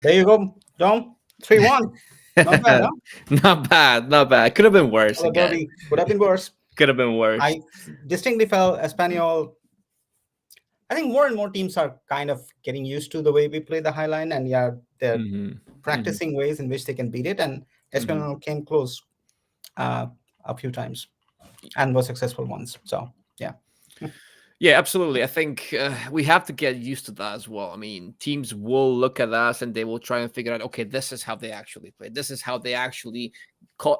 There you go, John. 3-1. Not bad, huh? Not bad, not bad. Could have been worse Well, again. Derby could have been worse. Could have been worse. I distinctly felt Espanyol. I think more and more teams are kind of getting used to the way we play the high line, and yeah, they're Hmm. Hmm. practicing ways in which they can beat it. And Hmm. Espanyol came close uh, a few times and were successful ones. So yeah. Yeah, absolutely. I think we have to get used to that as well. I mean, teams will look at us and they will try and figure out, okay, this is how they actually play. This is how they actually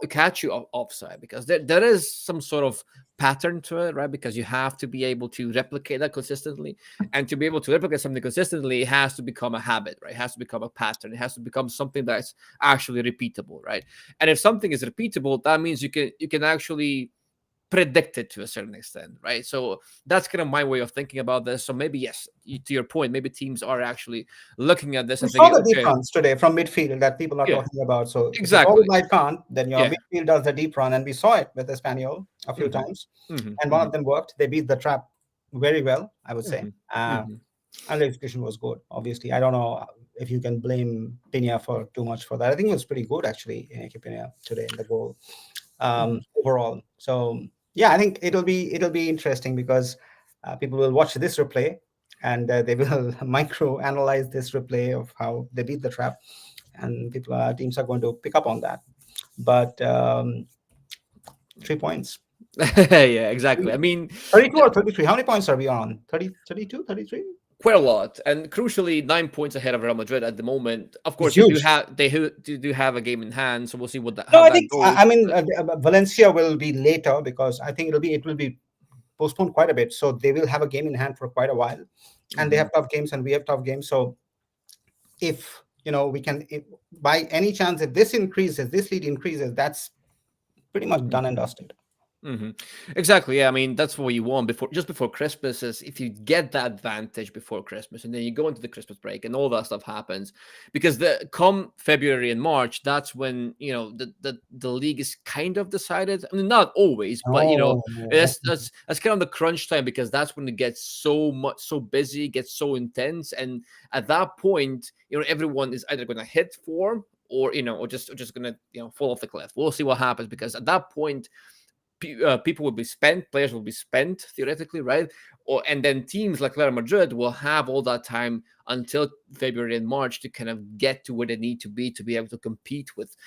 catch you offside, because there is some sort of pattern to it, right? Because you have to be able to replicate that consistently. And to be able to replicate something consistently, it has to become a habit, right? It has to become a pattern. It has to become something that's actually repeatable, right? And if something is repeatable, that means you can actually predicted to a certain extent, right? So that's kind of my way of thinking about this. So maybe yes, to your point, maybe teams are actually looking at this We and saw thinking, the deep okay, runs today from midfield that people are yeah, talking about. So if you follow exactly, by can't, then your yeah, midfield does the deep run, and we saw it with Espanyol a few hmm, times, hmm, and one hmm, of them worked. They beat the trap very well, I would say. hmm, Uh, hmm. and the execution was good. Obviously, I don't know if you can blame Pina for too much for that. I think it was pretty good actually, Pina today in the goal Hmm. overall. So yeah, I think it'll be interesting because people will watch this replay and they will micro analyze this replay of how they beat the trap, and teams are going to pick up on that. But 3 points. Yeah, exactly. I mean, 32 or 33? How many points are we on? 30, 32, 33? quite a lot, and crucially, 9 points ahead of Real Madrid at the moment. Of It's course, they do huge. have do have a game in hand, so we'll see No, how I that think goes. I mean But Valencia will be later because I think it will be postponed quite a bit. So they will have a game in hand for quite a while, and they mhm. have tough games and we have tough games. So if we can, if, by any chance, if this lead increases, that's pretty much done and dusted. Hmm. Exactly. Yeah. I mean, that's what you want just before Christmas, is if you get that advantage before Christmas, and then you go into the Christmas break and all that stuff happens, because the come February and March, that's when the league is kind of decided. I mean, not always, but Oh, that's kind of the crunch time, because that's when it gets so busy, gets so intense, and at that point, everyone is either going to hit form or or just gonna fall off the cliff. We'll see what happens, because at that point people will be spent, players will be spent theoretically, right? And then teams like Real Madrid will have all that time until February and March to kind of get to where they need to be able to compete with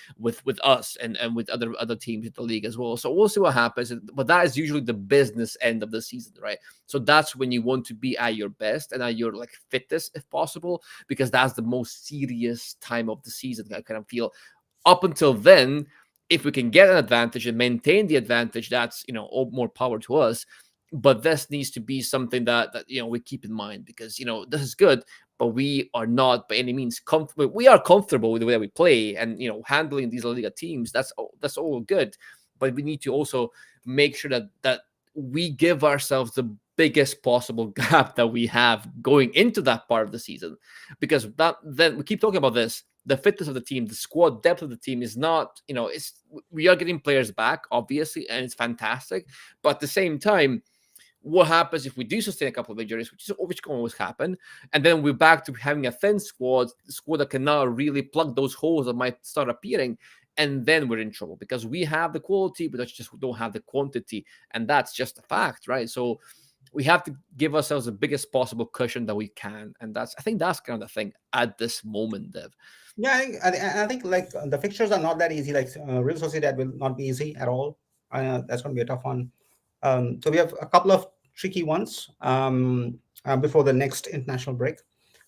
us and with other teams in the league as well. So we'll see what happens. But that is usually the business end of the season, right? So that's when you want to be at your best and at your like fittest if possible, because that's the most serious time of the season. I kind of feel up until then, if we can get an advantage and maintain the advantage, that's all more power to us. But this needs to be something that we keep in mind, because this is good, but we are not by any means comfortable. We are comfortable with the way that we play, and handling these La Liga teams. That's all good, but we need to also make sure that we give ourselves the biggest possible gap that we have going into that part of the season, because that then we keep talking about this. The fitness of the team, the squad depth of the team is not, it's we are getting players back, obviously, and it's fantastic. But at the same time, what happens if we do sustain a couple of injuries, which can always happen, and then we're back to having a thin squad that cannot really plug those holes that might start appearing, and then we're in trouble, because we have the quality, but just don't have the quantity, and that's just a fact, right? So we have to give ourselves the biggest possible cushion that we can, and I think that's kind of the thing at this moment, Dev. yeah. I think like the fixtures are not that easy. Like Real Sociedad will not be easy at all. That's going to be a tough one. So we have a couple of tricky ones before the next international break.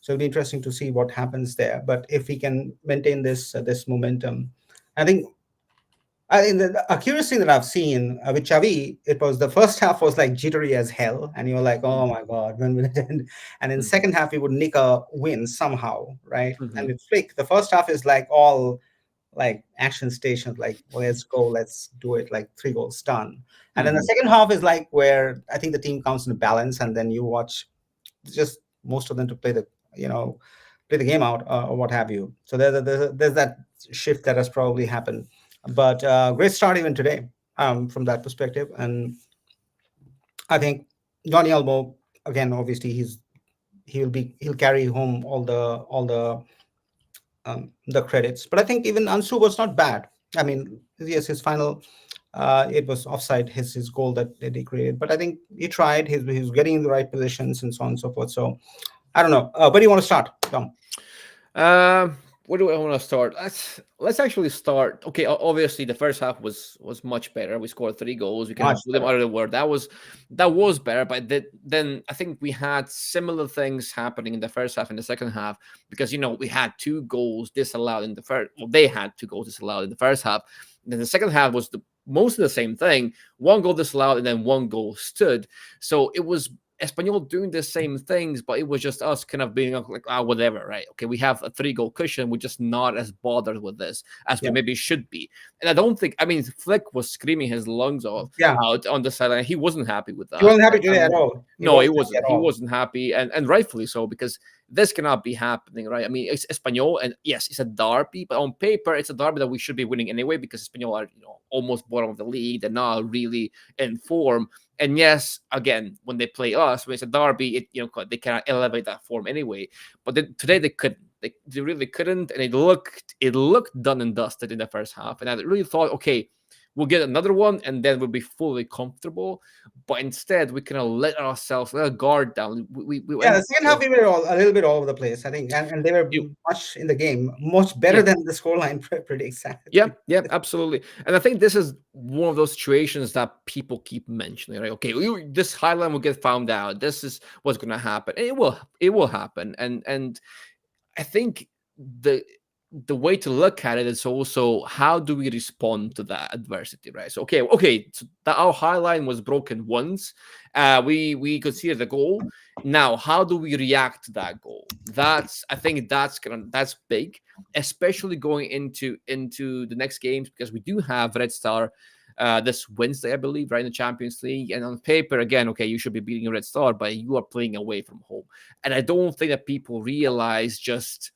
So it'll be interesting to see what happens there. But if we can maintain this momentum, I think a curious thing that I've seen with Xavi, it was the first half was like jittery as hell, and you're like, oh my god, when will it end? And in Mm-hmm. second half, we would nick a win somehow, right? And Mm-hmm. with Flick, the first half is like all like action stations, like well, let's go, let's do it, like 3 goals done. And then the Mm-hmm. second half is like where I think the team comes into balance, and then you watch just most of them to play the game out or what have you. So there's that shift that has probably happened. But great start even today from that perspective. And I think Johnny Elmo again. Obviously, he'll carry home all the the credits. But I think even Ansu was not bad. I mean, yes, his final, it was offside, his goal that he created. But I think he tried. He was getting in the right positions and so on and so forth. So I don't know. Where do you want to start, Tom? Um, where do I want to start? Let's actually start. Okay, obviously the first half was much better. We scored 3 goals. We kind Much of blew them better. out of the water. That was better. But then I think we had similar things happening in the first half and the second half because we had 2 goals disallowed in the first. Well, they had 2 goals disallowed in the first half. And then the second half was the most of the same thing. 1 goal disallowed and then 1 goal stood. So it was Espanyol doing the same things, but it was just us kind of being like, whatever, right? Okay, we have a 3 goal cushion. We're just not as bothered with this as we Yeah, maybe should be. And I don't think, I mean, Flick was screaming his lungs off yeah. out on the sideline. He wasn't happy with He that. wasn't happy today at all. He No, he wasn't happy wasn't. at He all. wasn't happy, and rightfully so because this cannot be happening, right? I mean, it's Espanyol, and yes, it's a derby, but on paper, it's a derby that we should be winning anyway because Espanyol are almost bottom of the league. They're not really in form, and yes, again, when they play us, when it's a derby, they cannot elevate that form anyway. But today they couldn't. They really couldn't, and it looked done and dusted in the first half. And I really thought, okay, we'll get another one, and then we'll be fully comfortable. But instead, we kind of let our guard down. We Yeah, went. the second half we were a little bit all over the place, I think, and they were You, much in the game, much better yeah, than the scoreline predicts. yeah, yeah, absolutely. And I think this is one of those situations that people keep mentioning, right? Okay, this highline will get found out. This is what's going to happen. And it will happen. And I think the the way to look at it is also how do we respond to that adversity, right? So okay, so that our high line was broken once. We conceded the goal. Now, how do we react to that goal? I think that's big, especially going into the next games because we do have Red Star this Wednesday, I believe, right in the Champions League. And on paper, again, okay, you should be beating Red Star, but you are playing away from home. And I don't think that people realize just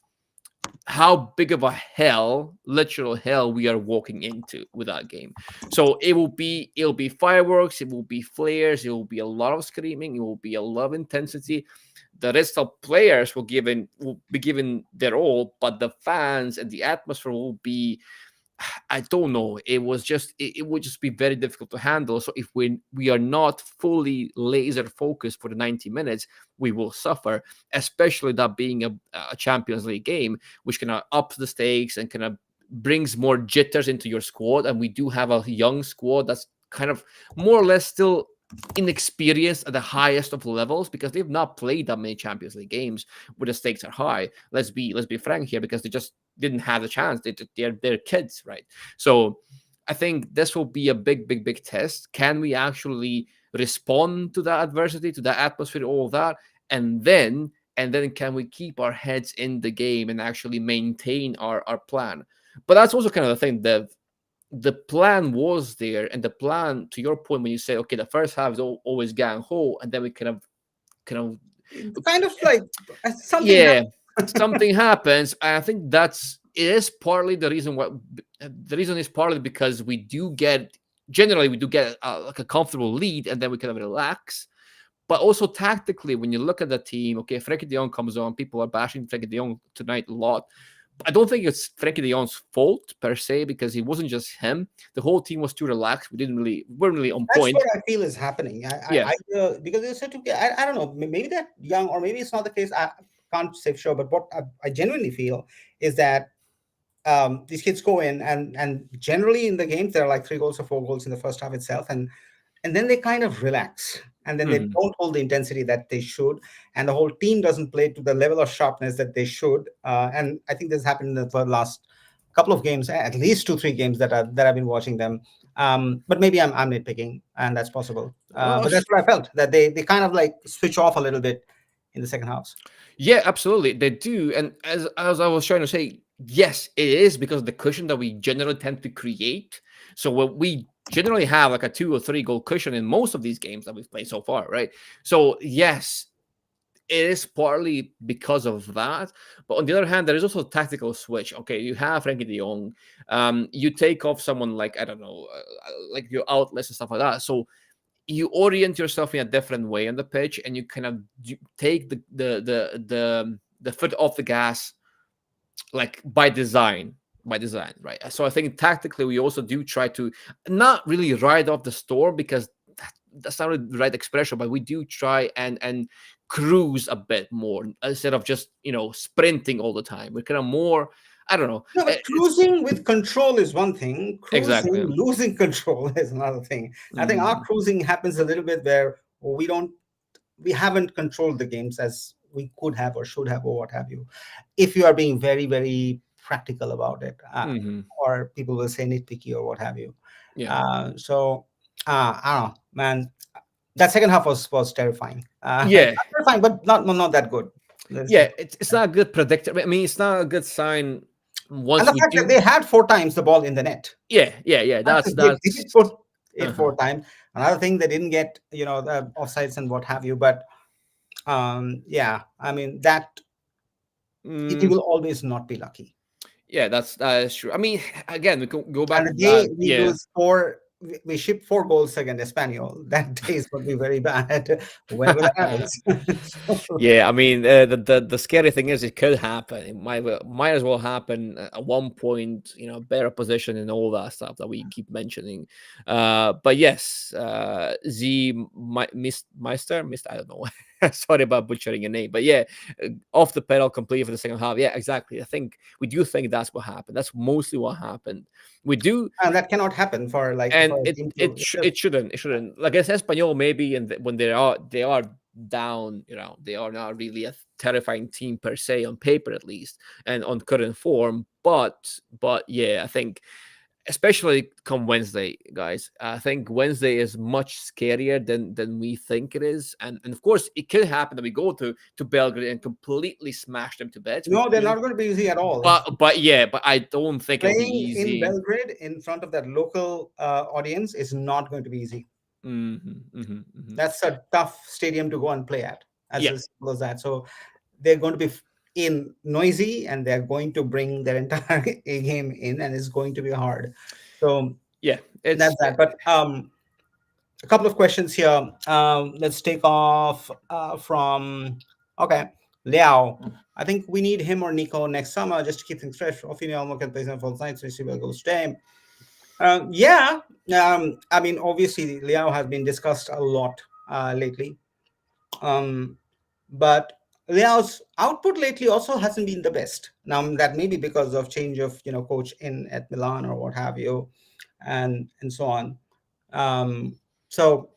how big of a hell, literal hell, we are walking into with that game. So it'll be fireworks, it will be flares, it will be a lot of screaming, it will be a lot of intensity. The rest of players will be given their all, but the fans and the atmosphere will be, I don't know. It would just be very difficult to handle. So if we are not fully laser focused for the 90 minutes, we will suffer. Especially that being a Champions League game, which kind of ups the stakes and kind of brings more jitters into your squad. And we do have a young squad that's kind of more or less still inexperienced at the highest of levels because they've not played that many Champions League games where the stakes are high. Let's be frank here because they just didn't have the chance. They're kids, right? So I think this will be a big, big, big test. Can we actually respond to that adversity, to that atmosphere, all of that, and then can we keep our heads in the game and actually maintain our plan? But that's also kind of the thing. The plan was there, and the plan, to your point, when you say, okay, the first half is always gang ho, and then we kind of It's kind of like something yeah, happened. something happens. And I think it is partly the reason why. The reason is partly because generally we do get like a comfortable lead, and then we kind of relax. But also tactically, when you look at the team, okay, Frankie de Jong comes on. People are bashing Frankie de Jong tonight a lot. I don't think it's Frankie de Jong's fault per se because it wasn't just him. The whole team was too relaxed. Weren't really on That's point. what I feel is happening. Yeah. Because they said to, I don't know, maybe that young, or maybe it's not the case. I can't say for sure, but what I genuinely feel is that these kids go in and generally in the games there are like 3 goals or 4 goals in the first half itself, and then they kind of relax, and then they Mhm. don't hold the intensity that they should, and the whole team doesn't play to the level of sharpness that they should. And I think this happened in the last couple of games, at least 2 3 games that I've been watching them. But maybe I'm nitpicking, and that's possible. Well, But that's what I felt, that they kind of like switch off a little bit in the second half. yeah, absolutely, they do. And as I was trying to say, yes, it is because of the cushion that we generally tend to create. So what we generally have like a 2 or 3 goal cushion in most of these games that we've played so far, right? So yes, it is partly because of that. But on the other hand, there is also a tactical switch. Okay, you have Frankie de Jong. You take off someone like, I don't know, like your outlets and stuff like that. So you orient yourself in a different way on the pitch, and you kind of take the foot off the gas like by design, right? So I think tactically we also do try to not really ride off the storm, because that's not really the right expression, but we do try and cruise a bit more instead of just sprinting all the time. We're kind of more, I don't know. No, but It's cruising with control is one thing. exactly. Cruising, losing control is another thing. I think our Mm, cruising happens a little bit where we haven't controlled the games as we could have or should have or what have you. If you are being very, very practical about it, hmm. or people will say nitpicky or what have you. Yeah. I don't know, man. That second half was terrifying. Yeah. Not terrifying, but not that good. Let's Yeah. just It's not a good predictor. I mean, it's not a good sign and once the we fact that do. they had four times the ball in the net. Yeah. Yeah. Yeah. That's They did put it uh-huh. four times. Another thing, they didn't get the offsides and what have you. But yeah, I mean that it Mm, will always not be lucky. yeah, that is true. I mean, again, we can go And back the to that. day we Yeah. lose four, we ship 4 goals against Espanyol. That day is going to be very bad whenever that happens. So, Yeah, I mean, the scary thing is it could happen. It might as well happen at one point. Better position and all that stuff that we keep mentioning. But yes, Meister. I don't know. Sorry about butchering your name, but yeah, off the pedal completely for the second half. Yeah, exactly. I think we do think that's what happened. That's mostly what happened. We do, and that cannot happen for and for a it team it to. sh- it shouldn't it shouldn't like against Espanyol maybe, and when they are down, they are not really a terrifying team per se on paper, at least, and on current form. But yeah, I think especially come Wednesday, guys. I think Wednesday is much scarier than we think it is, and of course it could happen that we go to Belgrade and completely smash them to beds. We No, they're could, not going to be easy at all. but yeah, but I don't think it'll be Playing in easy. Belgrade in front of that local audience is not going to be easy. That's a tough stadium to go and play at, Yeah, as simple as that. So they're going to be in noisy, and they're going to bring their entire A game in, and it's going to be hard. So yeah. that's It's that. But a couple of questions here. Let's take off from okay, Liao. I think we need him or Nico next summer just to keep things fresh. Ophelia Almo can play some full nights, so will go stay. Yeah, I mean, obviously, Liao has been discussed a lot lately, um, but Liao's output lately also hasn't been the best. Now, that may be because of change of coach in at Milan or what have you, and so on. Um, so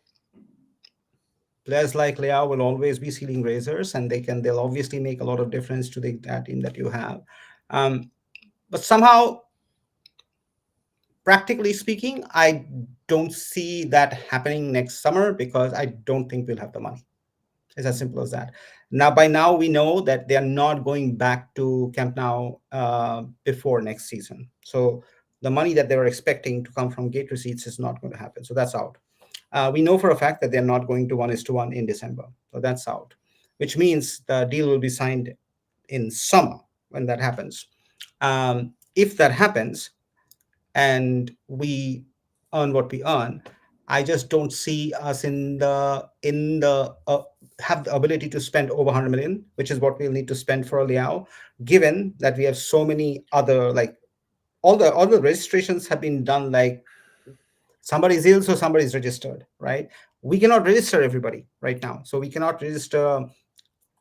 players like Leao will always be ceiling raisers, and they'll obviously make a lot of difference to that team that you have. Um, but somehow, practically speaking, I don't see that happening next summer because I don't think we'll have the money. It's as simple as that. Now, by now, we know that they are not going back to Camp Nou before next season. So the money that they were expecting to come from gate receipts is not going to happen. So that's out. We know for a fact that they're not going to 1:1 in December. So that's out, which means the deal will be signed in summer when that happens. If that happens, and we earn what we earn, I just don't see us in the have the ability to spend over 100 million, which is what we'll need to spend for a Liao, given that we have so many other, like, all the registrations have been done, like somebody's ill, so somebody's registered, right? We cannot register everybody right now, so we cannot register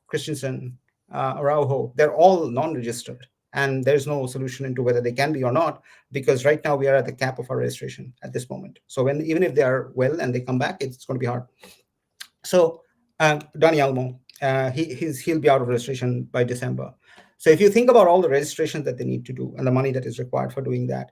Christensen, Araujo. They're all non-registered, and there's no solution into whether they can be or not, because right now we are at the cap of our registration at this moment. So even if they are well and they come back, it's going to be hard. So Donny Almo, he'll be out of registration by December. So if you think about all the registrations that they need to do and the money that is required for doing that,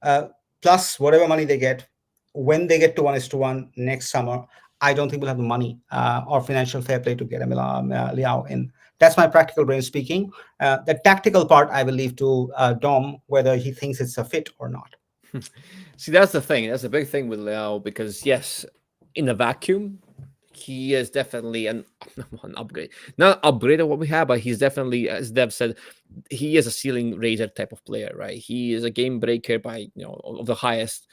uh, plus whatever money they get, when they get to 1:1 next summer, I don't think we'll have the money or financial fair play to get a Liao in. That's my practical brain speaking. The tactical part I will leave to Dom, whether he thinks it's a fit or not. See, that's the thing. That's a big thing with Leao, because yes, in a vacuum, he is definitely an upgrade. Not upgrade of what we have, but he's definitely, as Dev said, he is a ceiling raiser type of player, right? He is a game breaker by of the highest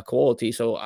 quality. So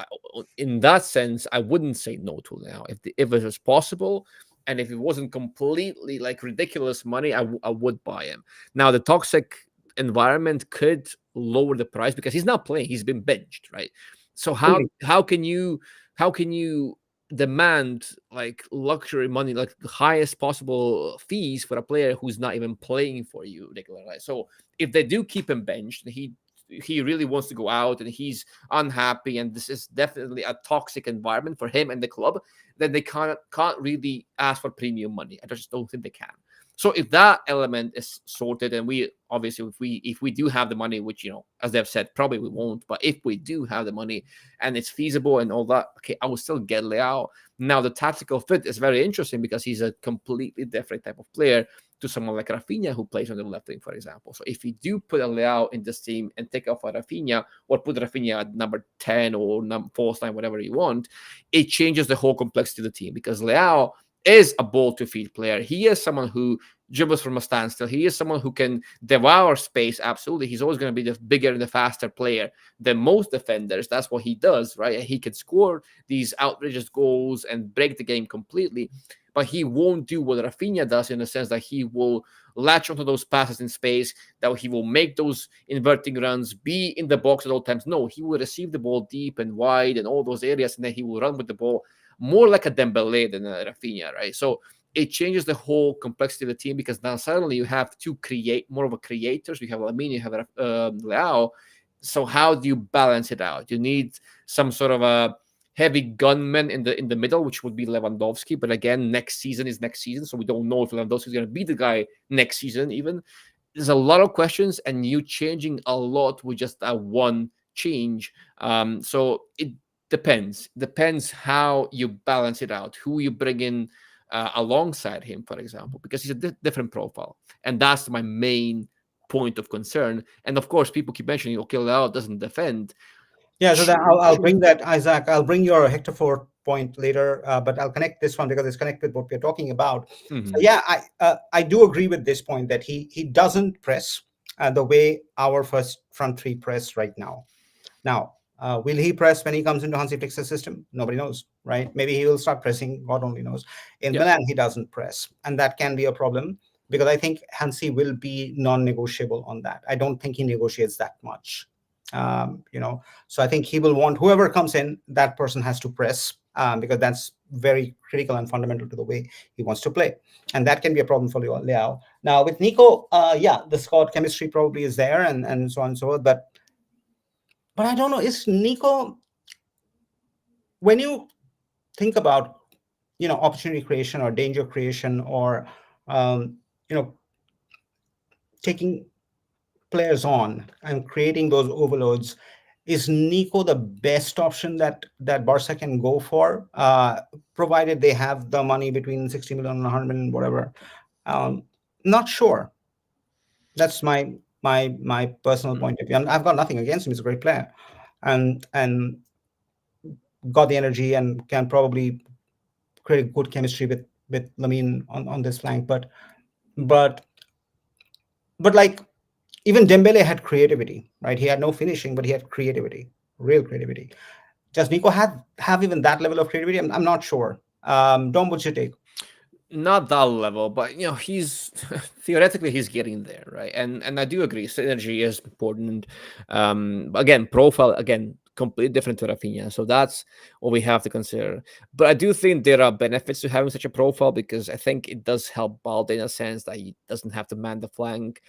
in that sense, I wouldn't say no to Leao if it was possible. And if it wasn't completely like ridiculous money, I would buy him. Now the toxic environment could lower the price because he's not playing. He's been benched, right? So Fully. how can you demand like luxury money, like the highest possible fees for a player who's not even playing for you regularly? So if they do keep him benched, he really wants to go out and he's unhappy, and this is definitely a toxic environment for him and the club, then they can't really ask for premium money. I just don't think they can. So if that element is sorted, and we obviously, if we do have the money, which as they've said, probably we won't, but if we do have the money and it's feasible and all that, okay, I will still get Leao. Now the tactical fit is very interesting because he's a completely different type of player to someone like Rafinha who plays on the left wing, for example. So if you do put a Leao in this team and take off a Rafinha, or put Rafinha at number 10 or false nine, whatever you want, it changes the whole complexity of the team because Leao is a ball to feed player. He is someone who dribbles from a standstill. He is someone who can devour space. Absolutely. He's always going to be the bigger and the faster player than most defenders. That's what he does, right? And he can score these outrageous goals and break the game completely. But he won't do what Rafinha does in the sense that he will latch onto those passes in space, that he will make those inverting runs, be in the box at all times. No, he will receive the ball deep and wide and all those areas, and then he will run with the ball more like a Dembele than a Rafinha, right? So it changes the whole complexity of the team because now suddenly you have to create more of a creators. You have Lamine, you have Leao. So how do you balance it out? You need some sort of a heavy gunman in the middle, which would be Lewandowski. But again, next season is next season, so we don't know if Lewandowski is going to be the guy next season. Even there's a lot of questions, and you changing a lot with just that one change. So it depends how you balance it out, who you bring in alongside him, for example, because he's a different profile, and that's my main point of concern. And of course, people keep mentioning, okay, Leao doesn't defend. Yeah, so that True, I'll true. bring that, Isaac. I'll bring your Hector Fort point later, but I'll connect this one because it's connected with what we're talking about. So Hmm. yeah, I do agree with this point that he doesn't press the way our first front three press right now. Now, will he press when he comes into Hansi Flick's system? Nobody knows, right? Maybe he will start pressing. God only knows. In Yeah. Milan, he doesn't press, and that can be a problem because I think Hansi will be non-negotiable on that. I don't think he negotiates that much. So I think he will want whoever comes in, that person has to press because that's very critical and fundamental to the way he wants to play, and that can be a problem for Leao. Now with Nico, yeah, the squad chemistry probably is there, and so on and so forth, but I don't know. Is Nico, when you think about opportunity creation or danger creation or um, you know taking players on and creating those overloads, is Nico the best option that Barca can go for, provided they have the money between 60 million and 100 million, whatever? Um, Not sure. That's my personal Mm. point of view. And I've got nothing against him. He's a great player, and got the energy and can probably create a good chemistry with Lamine on this flank. But but like even Dembele had creativity, right? He had no finishing, but he had creativity, real creativity. Does Nico have even that level of creativity? I'm not sure. Dom, what's your take? Not that level, but he's theoretically he's getting there, right? And I do agree, synergy is important. Again, profile again completely different to Rafinha, so that's what we have to consider. But I do think there are benefits to having such a profile because I think it does help Balde in a sense that he doesn't have to man the flank,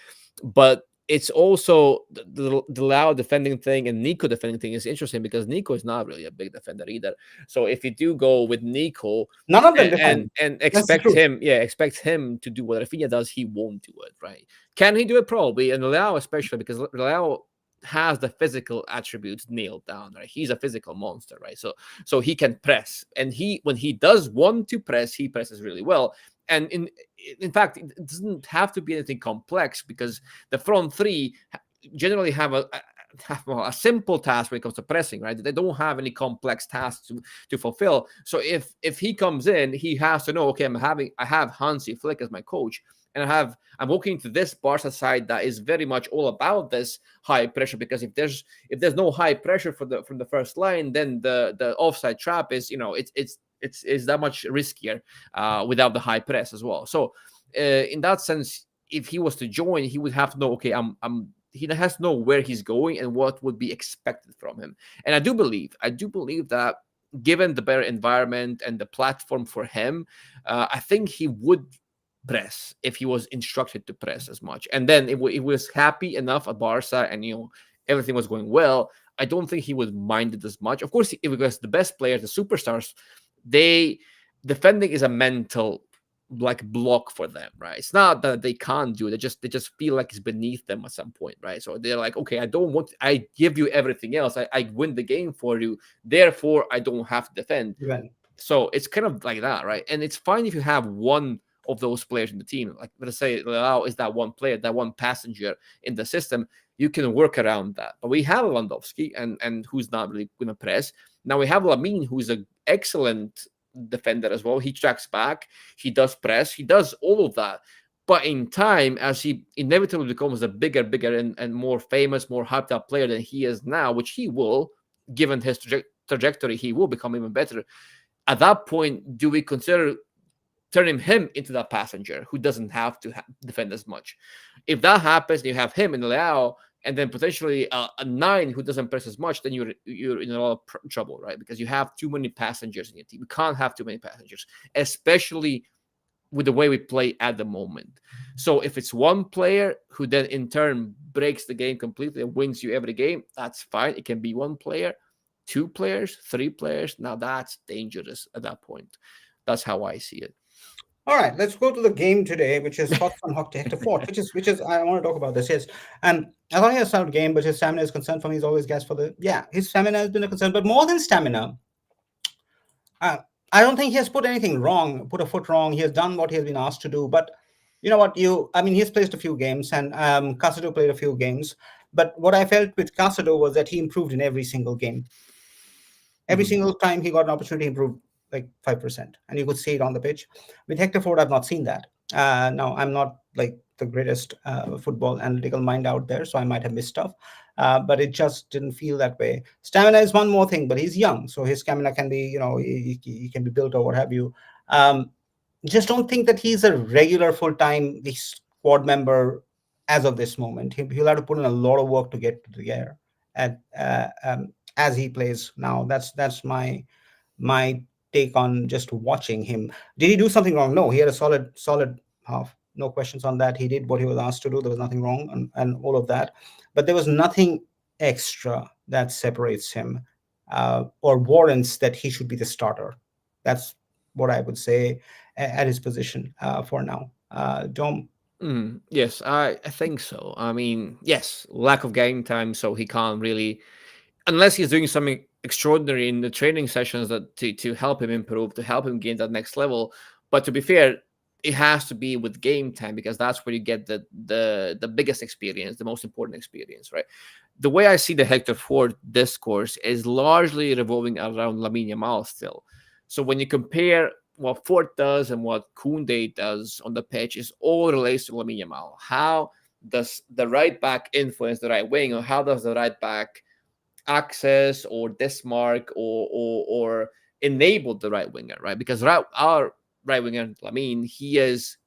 but it's also the Lao defending thing and Nico defending thing is interesting because Nico is not really a big defender either. So if you do go with Nico None of them and defend. That's the expect truth. him, yeah, expect him to do what Rafinha does, he won't do it, right? Can he do it? Probably, and Leao especially because Leao has the physical attributes nailed down, right? He's a physical monster, right? So he can press, and he when he does want to press, he presses really well. And in fact, it doesn't have to be anything complex because the front three generally have a simple task when it comes to pressing, right? They don't have any complex tasks to fulfill. So if he comes in, he has to know, okay, I have Hansi Flick as my coach, and I'm walking to this Barca side that is very much all about this high pressure. Because if there's no high pressure from the first line, then the offside trap is it's it's that much riskier without the high press as well. So in that sense, if he was to join, he would have to know, okay, I'm he has to know where he's going and what would be expected from him. And I do believe that given the better environment and the platform for him, I think he would press if he was instructed to press as much. And then if he was happy enough at Barca and everything was going well, I don't think he would mind it as much. Of course, because the best players, the superstars, they defending is a mental like block for them, right? It's not that they can't do it. They just feel like it's beneath them at some point, right? So they're like, okay, I don't want I give you everything else. I win the game for you, therefore I don't have to defend. Well, So it's kind of like that, right? And it's fine if you have one of those players in the team. Like, let's say Leao is that one player, that one passenger in the system. You can work around that. But we have Lewandowski, and who's not really going to press. Now we have Lamine, who's an excellent defender as well. He tracks back, he does press, he does all of that. But in time, as he inevitably becomes a bigger, and more famous, more hyped up player than he is now, which he will, given his trajectory, he will become even better. At that point, do we consider turning him into that passenger who doesn't have to defend as much? If that happens, you have him in Leao, and then potentially a nine who doesn't press as much, then you're in a lot of trouble, right? Because you have too many passengers in your team. You can't have too many passengers, especially with the way we play at the moment. So if it's one player who then in turn breaks the game completely and wins you every game, that's fine. It can be one player, two players, three players. Now that's dangerous at that point. That's how I see it. all right, let's go to the game today, which is Fox on Hector Fort, which is I want to talk about this. Yes, and I thought he had a solid game, but his stamina is concerned for me. He's always gas for the his stamina has been a concern, but more than stamina, uh, I don't think he has put anything wrong, put a foot wrong. He has done what he has been asked to do. But you know what? I mean, he's played a few games, and Casado played a few games. But what I felt with Casado was that he improved in every single game. Every Mhm. single time he got an opportunity, he improved like 5%, and you could see it on the pitch. With Hector Ford, I've not seen that. Now, I'm not like the greatest football analytical mind out there, so I might have missed stuff. But it just didn't feel that way. Stamina is one more thing, but he's young, so his stamina can be, he can be built or what have you. Um, just don't think that he's a regular full-time squad member as of this moment. He'll have to put in a lot of work to get to the air at as he plays now. That's my take on just watching him. Did he do something wrong? No, he had a solid half. No questions on that. He did what he was asked to do. There was nothing wrong, and all of that. But there was nothing extra that separates him or warrants that he should be the starter. That's what I would say at his position for now. Dom. Yes, I think so. I mean, yes, lack of game time, so he can't really, unless he's doing something extraordinary in the training sessions that to help him improve, to help him gain that next level. But to be fair, it has to be with game time because that's where you get the biggest experience, the most important experience, right? The way I see the Hector Ford discourse is largely revolving around Lamine Yamal still. So when you compare what Fort does and what Koundé does on the pitch, is all relates to Lamine Yamal. How does the right back influence the right wing, or how does the right back access or dismark or enable the right winger, right? Because our right winger, Lamine, he is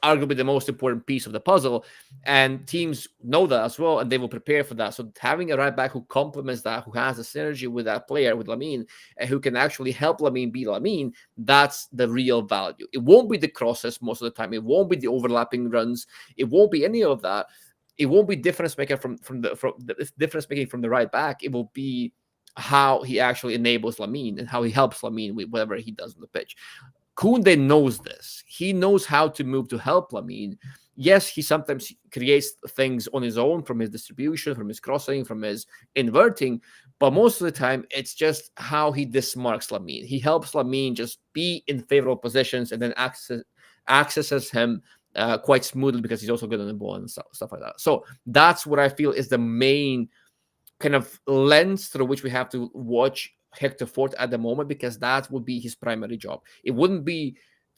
arguably the most important piece of the puzzle, and teams know that as well, and they will prepare for that. So having a right back who complements that, who has a synergy with that player, with Lamine, and who can actually help Lamine be Lamine, that's the real value. It won't be the crosses most of the time. It won't be the overlapping runs. It won't be any of that. It won't be difference maker from the difference making from the right back. It will be how he actually enables Lamine and how he helps Lamine with whatever he does on the pitch. Koundé knows this. He knows how to move to help Lamine. Yes, he sometimes creates things on his own from his distribution, from his crossing, from his inverting, but most of the time it's just how he dismarks Lamine. He helps Lamine just be in favorable positions and then accesses him quite smoothly because he's also good on the ball and stuff like that. So that's what I feel is the main kind of lens through which we have to watch Hector Fort at the moment, because that would be his primary job. It wouldn't be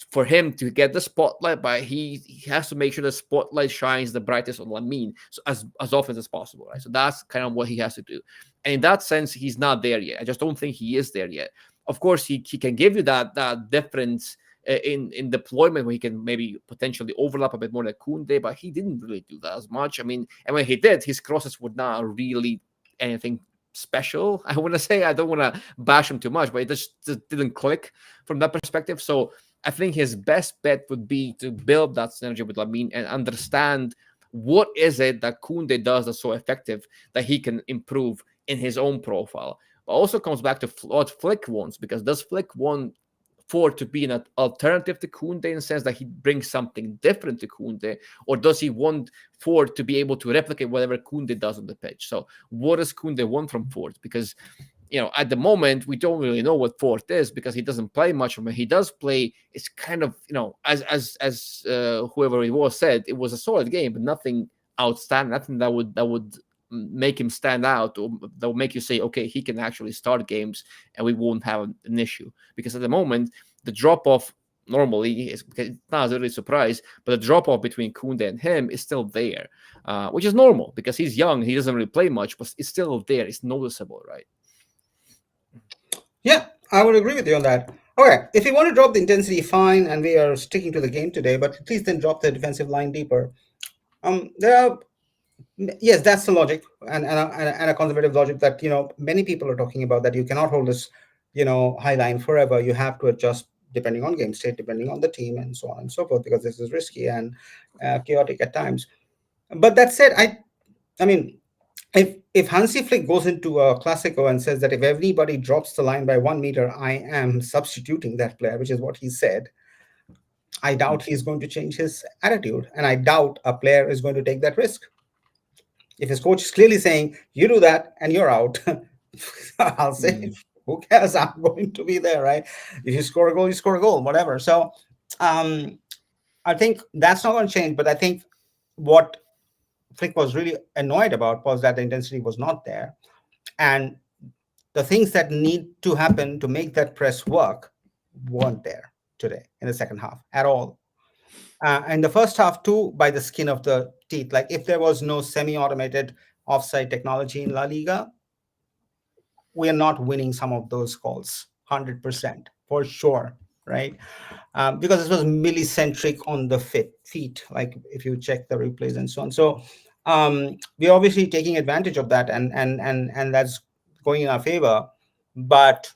for him to get the spotlight, but he has to make sure the spotlight shines the brightest on Lamine so as often as possible, right? So that's kind of what he has to do. And in that sense, he's not there yet. I just don't think he is there yet. Of course, he can give you that difference in deployment where he can maybe potentially overlap a bit more like Kunde, but he didn't really do that as much. I mean, and when he did, his crosses were not really anything special. I want to say, I don't want to bash him too much, but it just didn't click from that perspective. So I think his best bet would be to build that synergy with Lamine and understand what is it that Kunde does that's so effective that he can improve in his own profile. But also comes back to what Flick wants, because does Flick want Ford to be an alternative to Kunde in the sense that he brings something different to Kunde, or does he want Ford to be able to replicate whatever Kunde does on the pitch? So what does Kunde want from Ford? Because at the moment, we don't really know what Ford is because he doesn't play much. When he does play, it's kind of, as whoever it was said, it was a solid game, but nothing outstanding, nothing that would make him stand out, or that will make you say, okay, he can actually start games and we won't have an issue. Because at the moment, the drop off normally is, it's not really a surprise, but the drop off between Kunde and him is still there, which is normal because he's young, he doesn't really play much, but it's still there, it's noticeable, right? Yeah, I would agree with you on that. Okay, if you want to drop the intensity, fine, and we are sticking to the game today, but please then drop the defensive line deeper. There are Yes, that's the logic, and a conservative logic that many people are talking about, that you cannot hold this high line forever. You have to adjust depending on game state, depending on the team, and so on and so forth, because this is risky and chaotic at times. But that said, I mean, if Hansi Flick goes into a Classico and says that if everybody drops the line by 1 meter, I am substituting that player, which is what he said, I doubt he's going to change his attitude, and I doubt a player is going to take that risk. If his coach is clearly saying, you do that and you're out, I'll say, who cares? I'm going to be there, right? If you score a goal, you score a goal, whatever. So um, I think that's not going to change. But I think what Flick was really annoyed about was that the intensity was not there. And the things that need to happen to make that press work weren't there today in the second half at all. And the first half too, by the skin of the teeth. Like, if there was no semi-automated offside technology in La Liga, we are not winning some of those calls 100% for sure, right? Because it was millicentric on the feet, like if you check the replays and so on. So we're obviously taking advantage of that, and that's going in our favor. But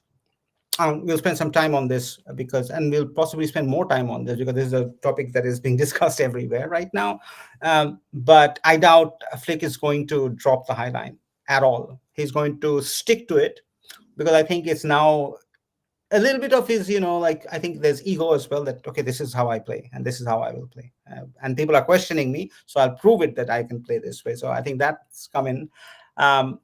we'll spend some time on this, and we'll possibly spend more time on this because this is a topic that is being discussed everywhere right now. But I doubt Flick is going to drop the high line at all. He's going to stick to it because I think it's now a little bit of his, like, I think there's ego as well, that, okay, this is how I play and this is how I will play. And people are questioning me, so I'll prove it that I can play this way. So I think that's coming. But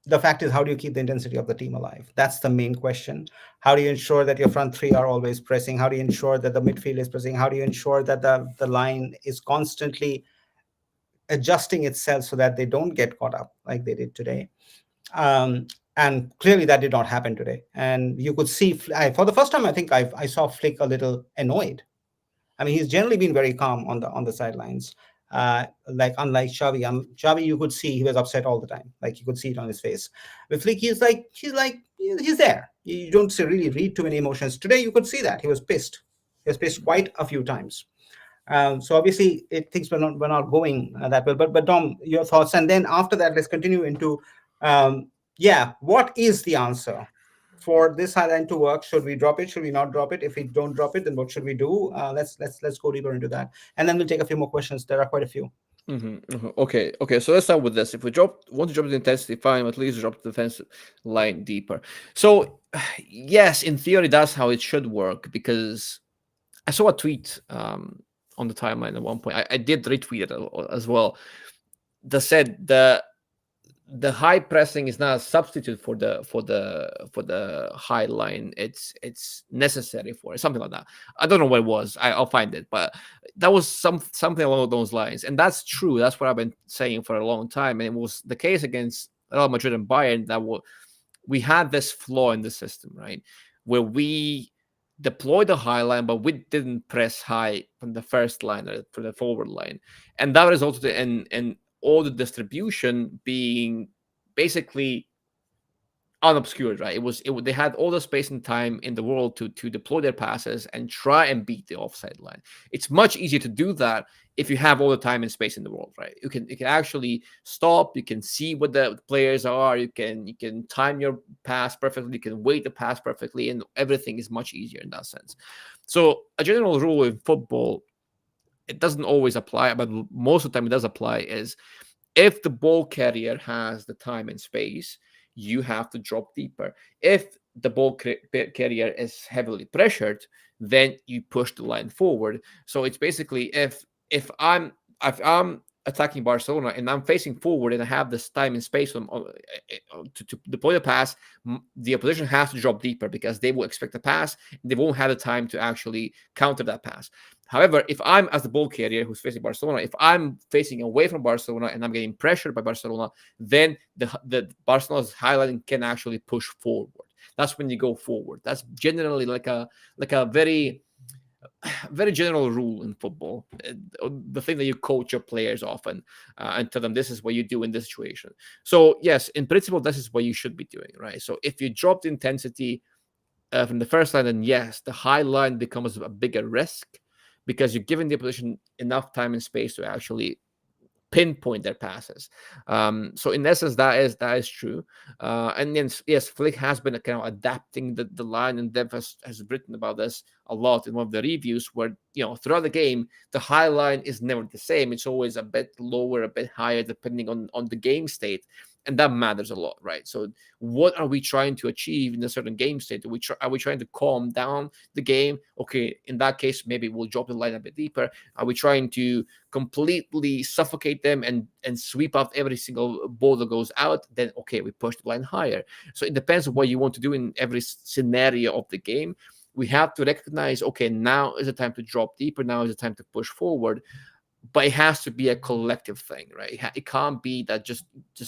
the fact is, how do you keep the intensity of the team alive? That's the main question. How do you ensure that your front three are always pressing? How do you ensure that the midfield is pressing? How do you ensure that the line is constantly adjusting itself so that they don't get caught up like they did today? And clearly that did not happen today. And you could see, for the first time, I think I saw Flick a little annoyed. I mean, he's generally been very calm on the sidelines. Like, unlike Xavi, Xavi, you could see he was upset all the time. Like, you could see it on his face. With Flick, he's there. You don't really read too many emotions. Today, you could see that he was pissed. He was pissed quite a few times. So obviously, things were not going that well. But Dom, your thoughts, and then after that, let's continue into what is the answer for this highline to work? Should we drop it? Should we not drop it? If we don't drop it, then what should we do? Let's go deeper into that, and then we'll take a few more questions. There are quite a few. Okay. So let's start with this. If we want to drop the intensity, fine. At least drop the defensive line deeper. So yes, in theory, that's how it should work. Because I saw a tweet on the timeline at one point. I did retweet it as well. That said the high pressing is not a substitute for the high line. It's necessary for it, something like that. I don't know what it was. I'll find it, but that was something along those lines, and that's true. That's what I've been saying for a long time, and it was the case against Real Madrid and Bayern that we had this flaw in the system, right, where we deployed the high line, but we didn't press high from the first line or from the forward line, and that resulted in all the distribution being basically unobscured, right? They had all the space and time in the world to deploy their passes and try and beat the offside line. It's much easier to do that if you have all the time and space in the world, right? You can actually stop, you can see what the players are, you can time your pass perfectly, you can weight the pass perfectly, and everything is much easier in that sense. So a general rule in football, it doesn't always apply, but most of the time it does apply, is if the ball carrier has the time and space, you have to drop deeper. If the ball carrier is heavily pressured, then you push the line forward. So it's basically, if I'm attacking Barcelona and I'm facing forward and I have this time and space to deploy the pass, the opposition has to drop deeper because they will expect the pass. They won't have the time to actually counter that pass. However, if I'm as the ball carrier who's facing Barcelona, if I'm facing away from Barcelona and I'm getting pressured by Barcelona, then the Barcelona's highlighting can actually push forward. That's when you go forward. That's generally like a very general rule in football. The thing that you coach your players often and tell them this is what you do in this situation. So yes, in principle, this is what you should be doing, right? So if you drop the intensity from the first line, then yes, the high line becomes a bigger risk because you're giving the opposition enough time and space to actually pinpoint their passes. So in essence, that is true. And then yes, Flick has been kind of adapting the line, and Dev has written about this a lot in one of the reviews, where throughout the game the high line is never the same. It's always a bit lower, a bit higher, depending on the game state. And that matters a lot, right? So what are we trying to achieve in a certain game state? Are we trying to calm down the game? Okay, in that case, maybe we'll drop the line a bit deeper. Are we trying to completely suffocate them and sweep out every single ball that goes out? Then okay, we push the line higher. So it depends on what you want to do in every scenario of the game. We have to recognize, okay, now is the time to drop deeper. Now is the time to push forward. But it has to be a collective thing, right? It can't be that just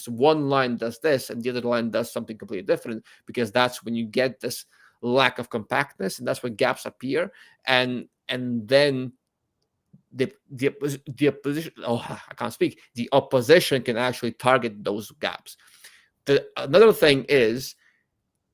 one line does this and the other line does something completely different, because that's when you get this lack of compactness, and that's when gaps appear, and then the opposition, oh, I can't speak, the opposition can actually target those gaps. Another thing is,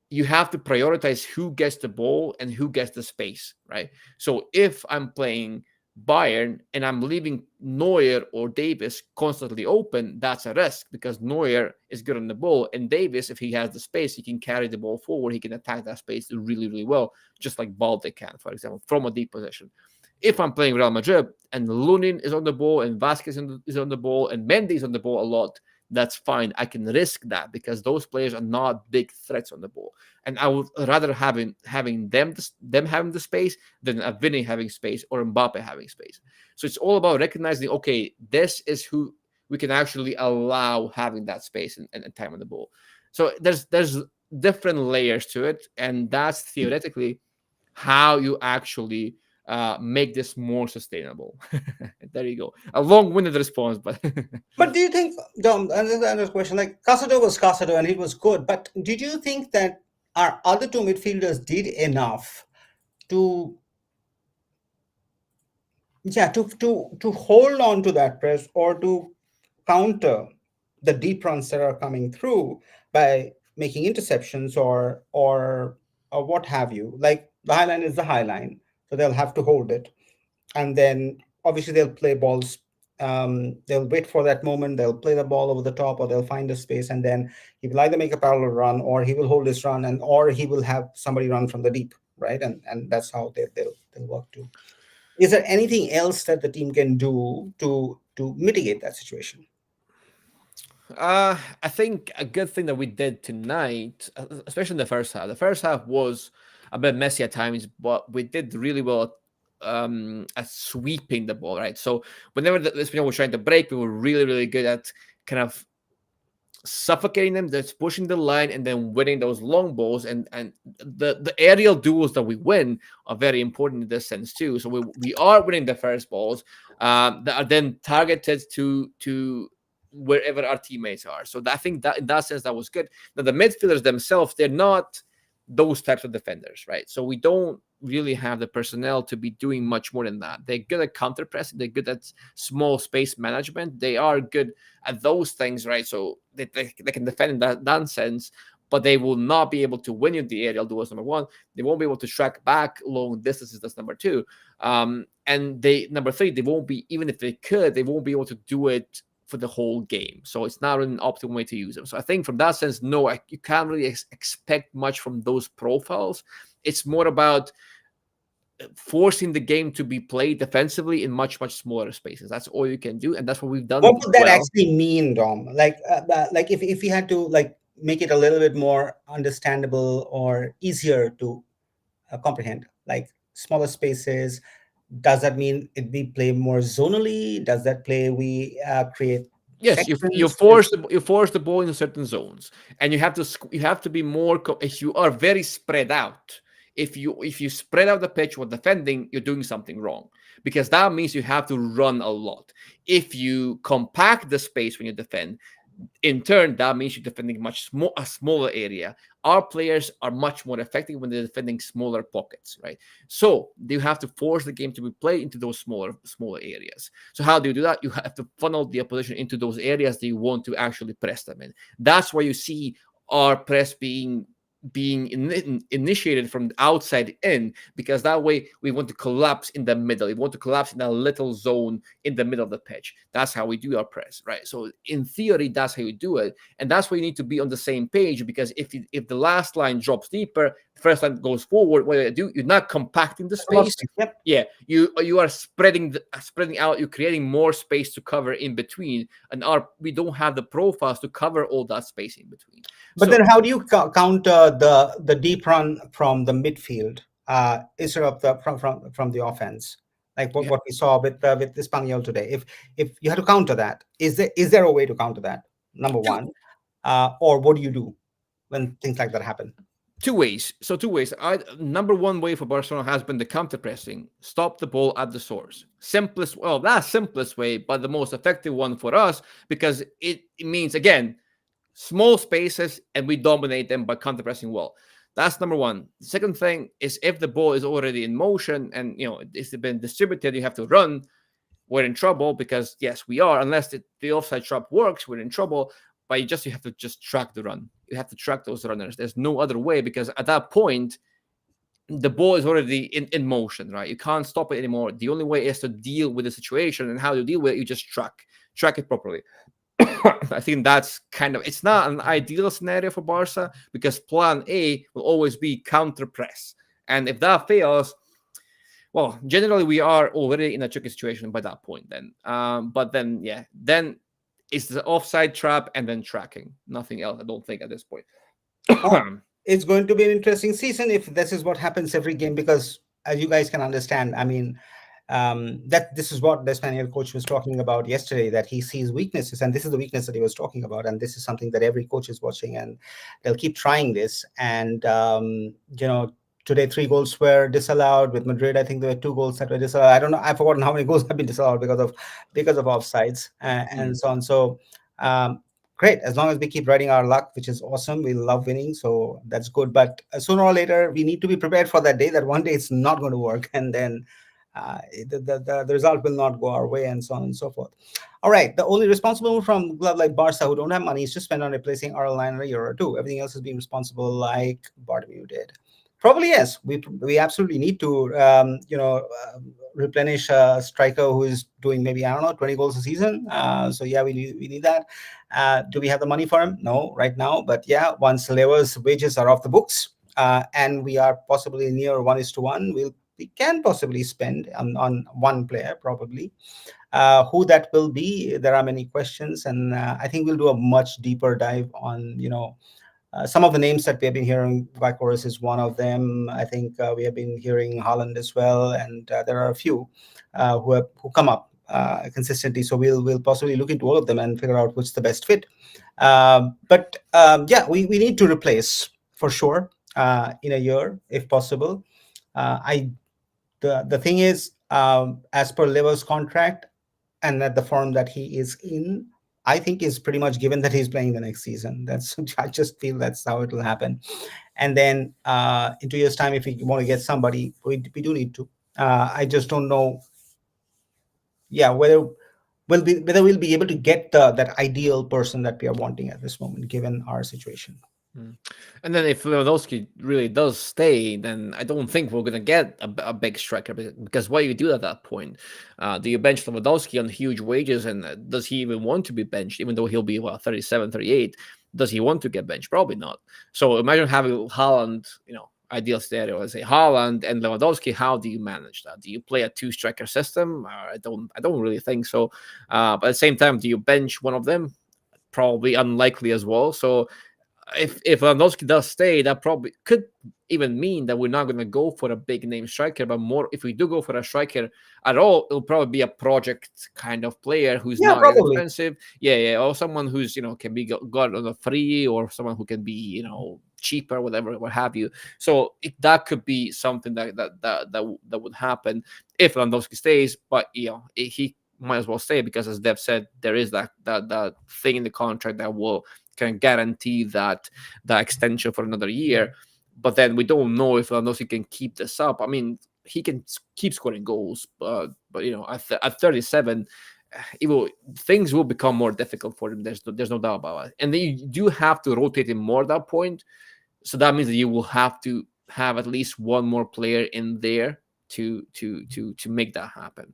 you have to prioritize who gets the ball and who gets the space, right? So if I'm playing Bayern and I'm leaving Neuer or Davies constantly open, that's a risk, because Neuer is good on the ball, and Davies, if he has the space, he can carry the ball forward, he can attack that space really, really well, just like Balde can, for example, from a deep position. If I'm playing Real Madrid and Lunin is on the ball and Vasquez is on the ball and Mendy is on the ball a lot, that's fine. I can risk that because those players are not big threats on the ball, and I would rather having them having the space than a Vinny having space or Mbappe having space. So it's all about recognizing, okay, this is who we can actually allow having that space and time on the ball. So there's different layers to it, and that's theoretically how you actually make this more sustainable. There you go. A long-winded response, but But do you think, Dom, another question, like Casado was Casado and he was good, but did you think that our other two midfielders did enough to, yeah, to hold on to that press or to counter the deep runs that are coming through by making interceptions or what have you? Like the high line is the high line, so they'll have to hold it, and then obviously they'll play balls. They'll wait for that moment. They'll play the ball over the top, or they'll find a space, and then he will either make a parallel run, or he will hold his run, and or he will have somebody run from the deep, right? And that's how they'll work too. Is there anything else that the team can do to mitigate that situation? I think a good thing that we did tonight, especially in the first half. The first half was a bit messy at times, but we did really well at sweeping the ball, right? So whenever the Espanyol was trying to break, we were really, really good at kind of suffocating them, that's pushing the line and then winning those long balls, and the aerial duels that we win are very important in this sense too. So we are winning the first balls that are then targeted to wherever our teammates are. So I think that in that sense that was good. Now the midfielders themselves, they're not those types of defenders, right? So we don't really have the personnel to be doing much more than that. They're good at counter pressing. They're good at small space management. They are good at those things, right? So they can defend in that sense. but they will not be able to win you the aerial duels. Number one, they won't be able to track back long distances. That's number two. And they number three, they won't be, even if they could, they won't be able to do it for the whole game. So it's not an optimal way to use them. So I think from that sense, no, you can't really expect much from those profiles. It's more about forcing the game to be played defensively in much, much smaller spaces. That's all you can do, and that's what we've done What would that well. actually mean, Dom? Like if we had to like make it a little bit more understandable or easier to comprehend, like smaller spaces, does that mean it we play more zonally? Does that play we create Yes, you sections? force the ball into certain zones, and you have to be more. If you are very spread out, if you spread out the pitch while defending, you're doing something wrong, because that means you have to run a lot. If you compact the space when you defend, in turn, that means you're defending a smaller area. Our players are much more effective when they're defending smaller pockets, right? So you have to force the game to be played into those smaller areas. So how do you do that? You have to funnel the opposition into those areas that you want to actually press them in. That's where you see our press being initiated from the outside in, because that way we want to collapse in the middle. We want to collapse in a little zone in the middle of the pitch. That's how we do our press, right? So in theory, that's how you do it, and that's why you need to be on the same page. Because if the last line drops deeper, the first line goes forward. What you do, you're not compacting the space. Yep. Yeah, you are spreading out. You're creating more space to cover in between, and we don't have the profiles to cover all that space in between. But So then, how do you counter the deep run from the midfield instead of the from the offense, like you what we saw with Espanyol today? If you had to counter that, is there a way to counter that? Number two one, or what do you do when things like that happen? two ways. So two ways. Number one way for Barcelona has been the counter pressing. Stop the ball at the source. Simplest, well, not simplest way, but the most effective one for us, because it means, again, small spaces and we dominate them by counter pressing well. That's number one. The second thing is, if the ball is already in motion and it's been distributed, you have to run. We're in trouble, because yes, we are. Unless the offside trap works, we're in trouble. But you have to just track the run. You have to track those runners. There's no other way, because at that point, the ball is already in motion, right? You can't stop it anymore. The only way is to deal with the situation, and how to deal with it, you just track it properly. I think that's it's not an ideal scenario for Barca, because plan A will always be counter press. And if that fails, well, generally we are already in a tricky situation by that point then. But then, yeah, then it's the offside trap and then tracking. Nothing else, I don't think, at this point. It's going to be an interesting season if this is what happens every game, because as you guys can understand, I mean, that this is what the Spaniel coach was talking about yesterday, that he sees weaknesses, and this is the weakness that he was talking about, and this is something that every coach is watching, and they'll keep trying this. And today 3 goals were disallowed. With Madrid, I think there were 2 goals that were disallowed. I don't know, I've forgotten how many goals have been disallowed because of offsides and so on. So great, as long as we keep riding our luck, which is awesome. We love winning, so that's good. But sooner or later, we need to be prepared for that day, that one day it's not going to work, and then the result will not go our way, and so on and so forth. All right, the only responsible move from club like Barca, who don't have money, is to spend on replacing our line in a year or two. Everything else is being responsible, like Bartomeu did. Probably yes. We absolutely need to replenish a striker who is doing maybe, I don't know, 20 goals a season. So yeah, we need that. Do we have the money for him? No, right now. But yeah, once Leao's wages are off the books, and we are possibly near 1:1, we can possibly spend on one player, probably. Who that will be, there are many questions, and I think we'll do a much deeper dive on some of the names that we have been hearing. Vicoris is one of them. I think we have been hearing Holland as well, and there are a few who come up consistently. So we'll possibly look into all of them and figure out what's the best fit. But we need to replace for sure in a year if possible. The thing is, as per Lever's contract and at the form that he is in, I think is pretty much given that he's playing the next season. I just feel that's how it will happen. And then in 2 years' time, if we want to get somebody, we do need to. I just don't know. Yeah, whether we'll be able to get that ideal person that we are wanting at this moment, given our situation. Mm. And then if Lewandowski really does stay, then I don't think we're going to get a big striker because what do you do at that point? Do you bench Lewandowski on huge wages? And does he even want to be benched, even though he'll be, 37, 38? Does he want to get benched? Probably not. So imagine having Haaland, ideal scenario, let's say Haaland and Lewandowski. How do you manage that? Do you play a two-striker system? I don't really think so. But at the same time, do you bench one of them? Probably unlikely as well. So if Lewandowski does stay, that probably could even mean that we're not going to go for a big name striker, but more if we do go for a striker at all, it'll probably be a project kind of player who's Yeah, not that probably. expensive. Yeah, or someone who's can be got on a free, or someone who can be cheaper, whatever, what have you. So that could be something that would happen if Lewandowski stays, but he might as well stay because, as Dev said, there is that thing in the contract that will can guarantee that extension for another year. But then we don't know if Lewandowski can keep this up. I mean, he can keep scoring goals, but at 37, things will become more difficult for him. There's no doubt about it. And then you do have to rotate him more at that point. So that means that you will have to have at least one more player in there to make that happen.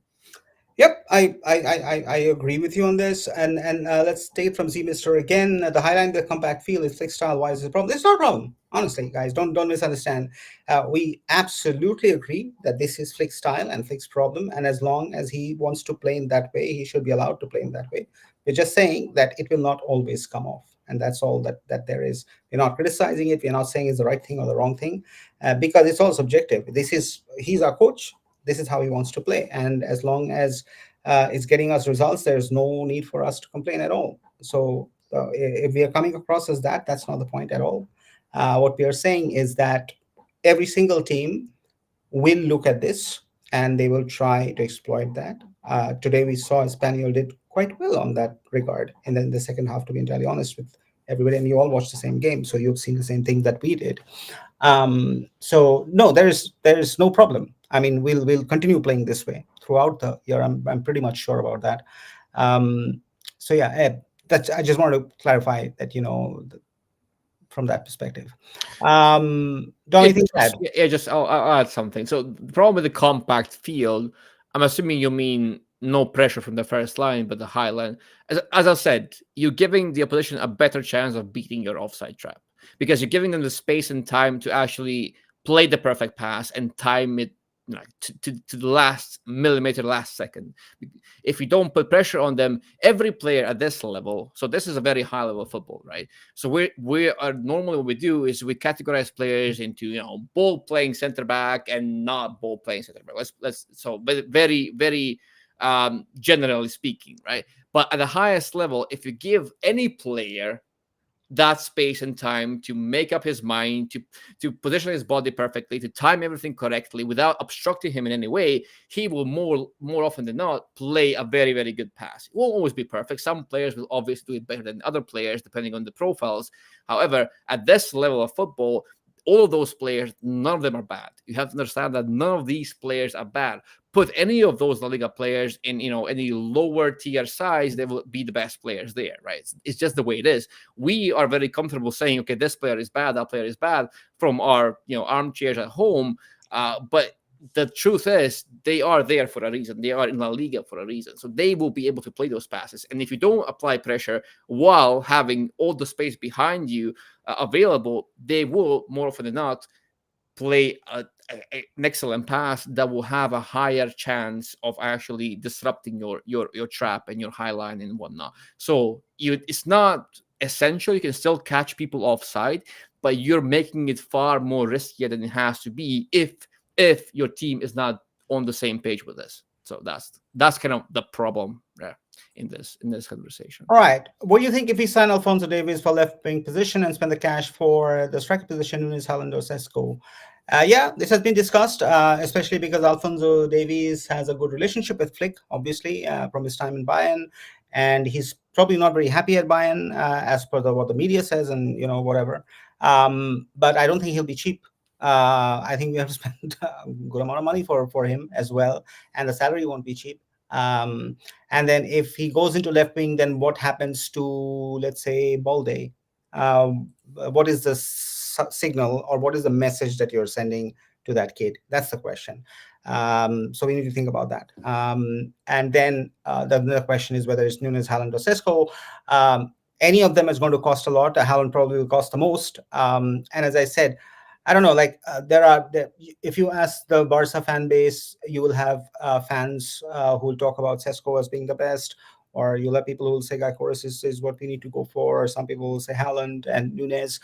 Yep, I agree with you on this. And let's take it from Z Mister again. The highlight the compact feel is flick style wise is a problem. It's not a problem, honestly, guys. Don't misunderstand. We absolutely agree that this is flick style and flick's problem. And as long as he wants to play in that way, he should be allowed to play in that way. We're just saying that it will not always come off, and that's all that there is. We're not criticizing it. We're not saying it's the right thing or the wrong thing, because it's all subjective. He's our coach. This is how he wants to play, and as long as it's getting us results, there's no need for us to complain at all. So if we are coming across as that's not the point at all. What we are saying is that every single team will look at this and they will try to exploit that. Today we saw Espanyol did quite well on that regard, and then the second half, to be entirely honest with everybody, and you all watched the same game, so you've seen the same thing that we did. So no, there is no problem. I mean, we'll continue playing this way throughout the year. I'm pretty much sure about that. Um, so yeah, that's I just wanted to clarify that, from that perspective. Don't Yeah, anything to add? just I'll add something. So the problem with the compact field, I'm assuming you mean no pressure from the first line, but the high line. As I said, you're giving the opposition a better chance of beating your offside trap because you're giving them the space and time to actually play the perfect pass and time it to the last millimeter, last second. If you don't put pressure on them, every player at this level, so this is a very high level of football, right? So we are normally what we do is we categorize players into ball playing center back and not ball playing center back. Let's so very very generally speaking, right? But at the highest level, if you give any player that space and time to make up his mind, to position his body perfectly, to time everything correctly without obstructing him in any way, he will more often than not play a very, very good pass. It won't always be perfect. Some players will obviously do it better than other players, depending on the profiles. However, at this level of football, all of those players, none of them are bad. You have to understand that none of these players are bad. Put any of those La Liga players in, any lower tier size, they will be the best players there, right? It's just the way it is. We are very comfortable saying, okay, this player is bad, that player is bad from our, armchairs at home. But the truth is, they are there for a reason. They are in La Liga for a reason. So they will be able to play those passes. And if you don't apply pressure while having all the space behind you available, they will more often than not play an excellent pass that will have a higher chance of actually disrupting your trap and your high line and whatnot. So it's not essential. You can still catch people offside, but you're making it far more riskier than it has to be if your team is not on the same page with this. So that's kind of the problem in this conversation. All right. What do you think if we sign Alfonso Davies for left wing position and spend the cash for the striker position, Nunes, Haaland, or Sesko? Yeah, this has been discussed, especially because Alfonso Davies has a good relationship with Flick, obviously, from his time in Bayern, and he's probably not very happy at Bayern, as per what the media says, and whatever. But I don't think he'll be cheap. I think we have to spend a good amount of money for him as well, and the salary won't be cheap. And then if he goes into left wing, then what happens to, let's say, Balde? what is the signal, or what is the message that you're sending to that kid? That's the question. So we need to think about that. And then the question is whether it's Nunes, Haaland, or Sesko. Any of them is going to cost a lot. Haaland probably will cost the most. And as I said, I don't know. Like if you ask the Barca fan base, you will have fans who will talk about Sesko as being the best, or you'll have people who will say Gycoris is what we need to go for, or some people will say Haaland and Nunes.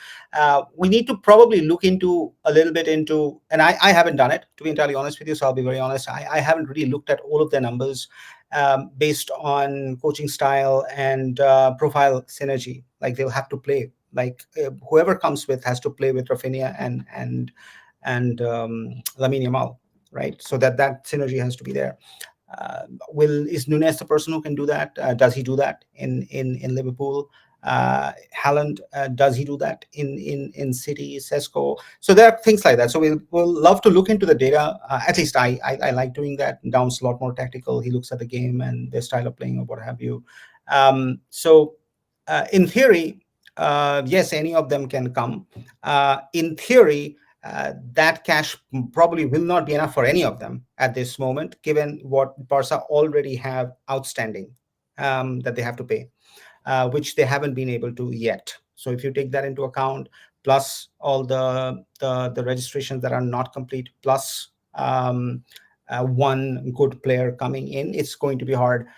We need to probably look into a little bit into, and I haven't done it, to be entirely honest with you, so I'll be very honest. I haven't really looked at all of their numbers based on coaching style and profile synergy. Like they'll have to play. Like whoever comes with has to play with Rafinha and Lamine Yamal, right? So that synergy has to be there. Is Nunes the person who can do that? Does he do that in Liverpool? Haaland, does he do that in City? Sesko? So there are things like that. So we'll love to look into the data. At least I like doing that. Down's a lot more tactical. He looks at the game and their style of playing or what have you. In theory, yes, any of them can come. In theory, that cash probably will not be enough for any of them at this moment, given what Barca already have outstanding that they have to pay, which they haven't been able to yet. So if you take that into account, plus all the registrations that are not complete, plus one good player coming in, it's going to be hard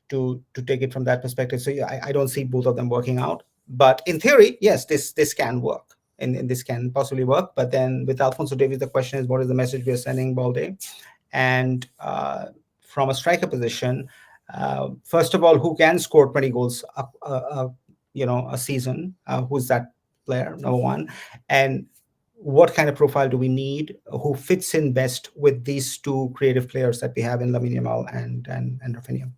to take it from that perspective. So yeah, I don't see both of them working out. But in theory, yes, this can work. And this can possibly work. But then with Alphonso Davies, the question is, what is the message we are sending Balde? And from a striker position, first of all, who can score 20 goals a season? Who's that player? Number one. And what kind of profile do we need? Who fits in best with these two creative players that we have in Lamine Yamal and Rafinha?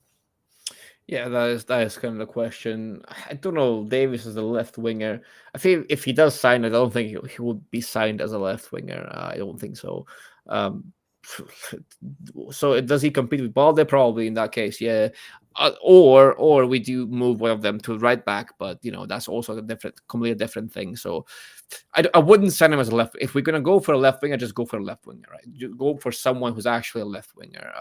Yeah, that is kind of the question. I don't know. Davis is a left winger. I think if he does sign, I don't think he would be signed as a left winger. I don't think so. Um, so does he compete with Balde? Probably in that case, yeah. Or we do move one of them to right back, but that's also completely different thing. So I wouldn't sign him as a left. If we're gonna go for a left winger, just go for a left winger, right? You go for someone who's actually a left winger.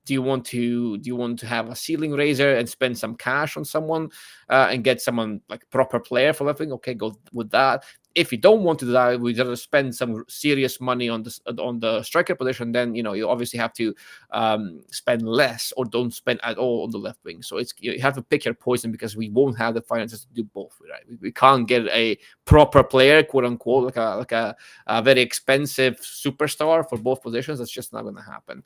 Do you want to have a ceiling raiser and spend some cash on someone and get someone like proper player for left wing? Okay, go with that. If you don't want to do that, we just spend some serious money on the striker position. Then you obviously have to spend less or don't spend at all on the left wing. So you have to pick your poison because we won't have the finances to do both. Right? We can't get a proper player, quote unquote, like a very expensive superstar for both positions. That's just not going to happen.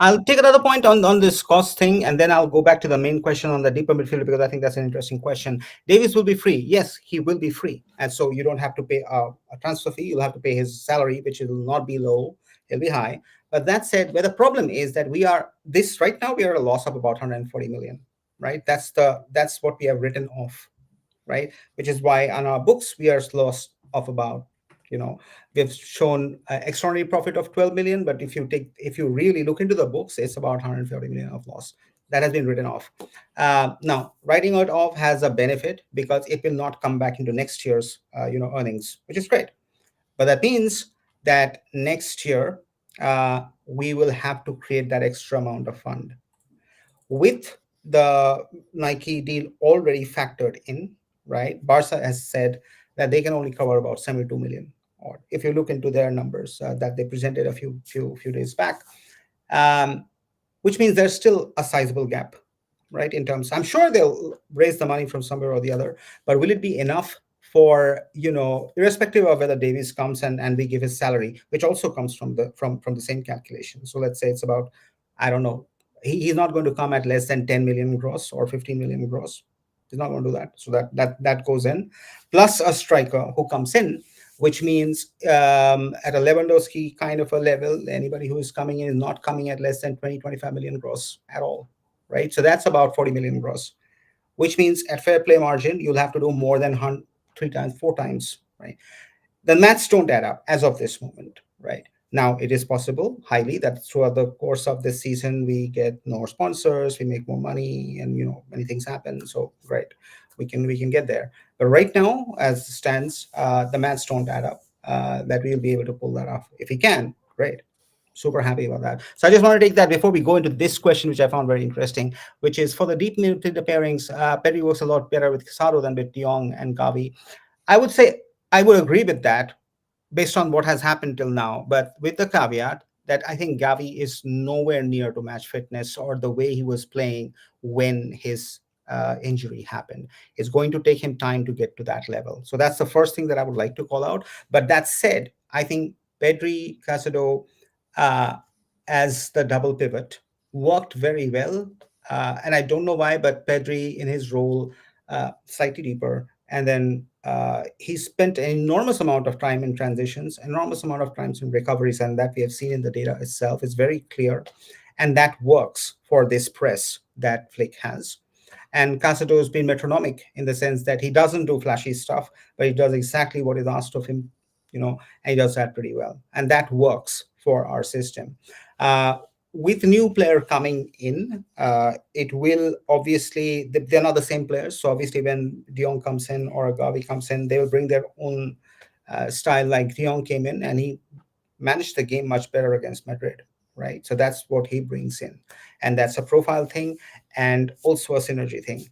I'll take another point on this cost thing, and then I'll go back to the main question on the deeper midfield, because I think that's an interesting question. Davies will be free. Yes, he will be free. And so you don't have to pay a transfer fee. You'll have to pay his salary, which will not be low. It'll be high. But that said, where the problem is that right now we are at a loss of about 140 million, right? That's what we have written off, right? Which is why on our books, we are loss of about, we've shown extraordinary profit of 12 million, but if you really look into the books, it's about 130 million of loss that has been written off. Now, writing it off has a benefit because it will not come back into next year's earnings, which is great. But that means that next year we will have to create that extra amount of fund with the Nike deal already factored in, right? Barca has said that they can only cover about 72 million. Or if you look into their numbers that they presented a few days back, which means there's still a sizable gap, right? In terms, I'm sure they'll raise the money from somewhere or the other, but will it be enough for irrespective of whether Davies comes and we give his salary, which also comes from the same calculation. So let's say it's about, I don't know, he's not going to come at less than 10 million gross or 15 million gross. He's not going to do that. So that goes in, plus a striker who comes in, which means at a Lewandowski kind of a level, anybody who is coming in is not coming at less than 20-25 million gross at all, right? So that's about 40 million gross, which means at fair play margin, you'll have to do more than 3 times, 4 times, right? The maths don't add up as of this moment, right? Now, it is possible, highly, that throughout the course of this season, we get more sponsors, we make more money, and many things happen. So, right, we can get there. But right now, as it stands, the maths don't add up. That we'll be able to pull that off. If we can, great. Super happy about that. So I just want to take that before we go into this question, which I found very interesting, which is for the deep midfield pairings. Pedri works a lot better with Casado than with De Jong and Gavi. I would say I would agree with that based on what has happened till now, but with the caveat that I think Gavi is nowhere near to match fitness or the way he was playing when his injury happened. It's going to take him time to get to that level. So that's the first thing that I would like to call out. But that said, I think Pedri Casado uh, as the double pivot worked very well. And I don't know why, but Pedri in his role slightly deeper. And then he spent an enormous amount of time in transitions, enormous amount of times in recoveries, and that we have seen in the data itself is very clear. And that works for this press that Flick has. And Casado has been metronomic in the sense that he doesn't do flashy stuff, but he does exactly what is asked of him, and he does that pretty well. And that works for our system. Uh, with new player coming in, it will obviously, they're not the same players. So obviously when De Jong comes in or Gavi comes in, they will bring their own style. Like De Jong came in and he managed the game much better against Madrid, right? So that's what he brings in. And that's a profile thing and also a synergy thing.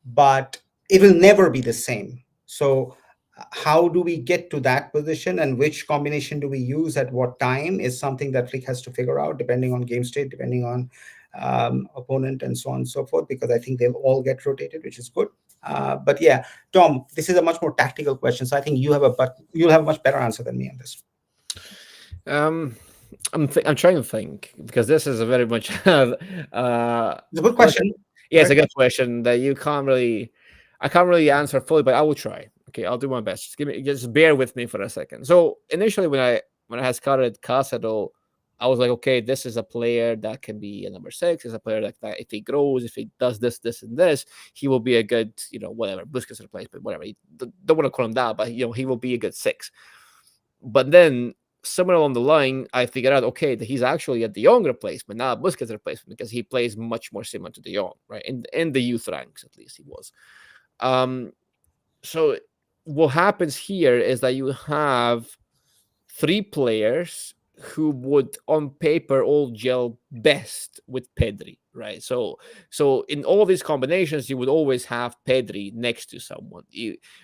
But it will never be the same. So how do we get to that position and which combination do we use at what time is something that Flick has to figure out depending on game state, depending on opponent, and so on and so forth, because I think they'll all get rotated, which is good. But yeah, Tom, this is a much more tactical question, so I think you'll have a much better answer than me on this. Um, I'm trying to think because this is a very much It's a good question. question. Yeah, it's Great a good question. question that I can't really answer fully, but I will try. Okay, I'll do my best. Just bear with me for a second. So initially, when I had scouted Casado, I was like, okay, this is a player that can be a number six. Is a player that if he grows, if he does this, this, and this, he will be a good, whatever Busquets replacement, whatever. Don't want to call him that, but he will be a good six. But then somewhere along the line, I figured out, okay, that he's actually a De Jong replacement, not a Busquets replacement, because he plays much more similar to De Jong, right? In the youth ranks, at least he was. Um, so what happens here is that you have three players who would on paper all gel best with Pedri, right? So in all these combinations, you would always have Pedri next to someone.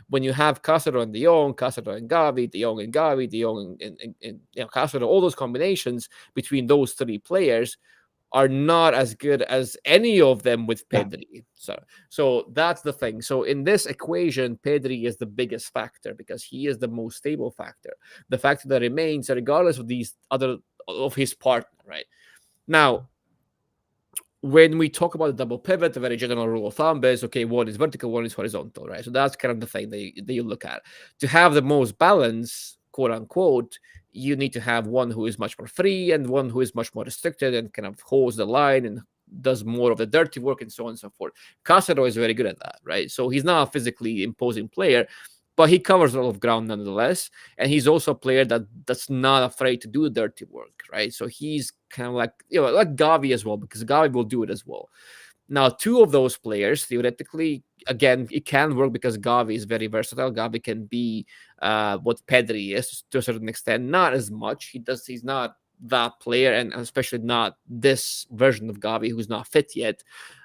When you have Casado and De Jong, Casado and Gavi, De Jong and Gavi, De Jong and Casado, all those combinations between those three players are not as good as any of them with Yeah. Pedri. So that's the thing. So in this equation, Pedri is the biggest factor because he is the most stable factor. The factor that remains, regardless of these other of his partner, right? Now, when we talk about the double pivot, the very general rule of thumb is okay, one is vertical, one is horizontal, right? So that's kind of the thing that you look at. To have the most balance, quote unquote, you need to have one who is much more free and one who is much more restricted and kind of holds the line and does more of the dirty work and so on and so forth. Casado is very good at that, right? So he's not a physically imposing player, but he covers a lot of ground nonetheless. And he's also a player that's not afraid to do the dirty work, right? So he's kind of like like Gavi as well, because Gavi will do it as well. Now, two of those players, theoretically, again, it can work because Gavi is very versatile. Gavi can be what Pedri is to a certain extent, not as much. He's not that player, and especially not this version of Gavi who's not fit yet.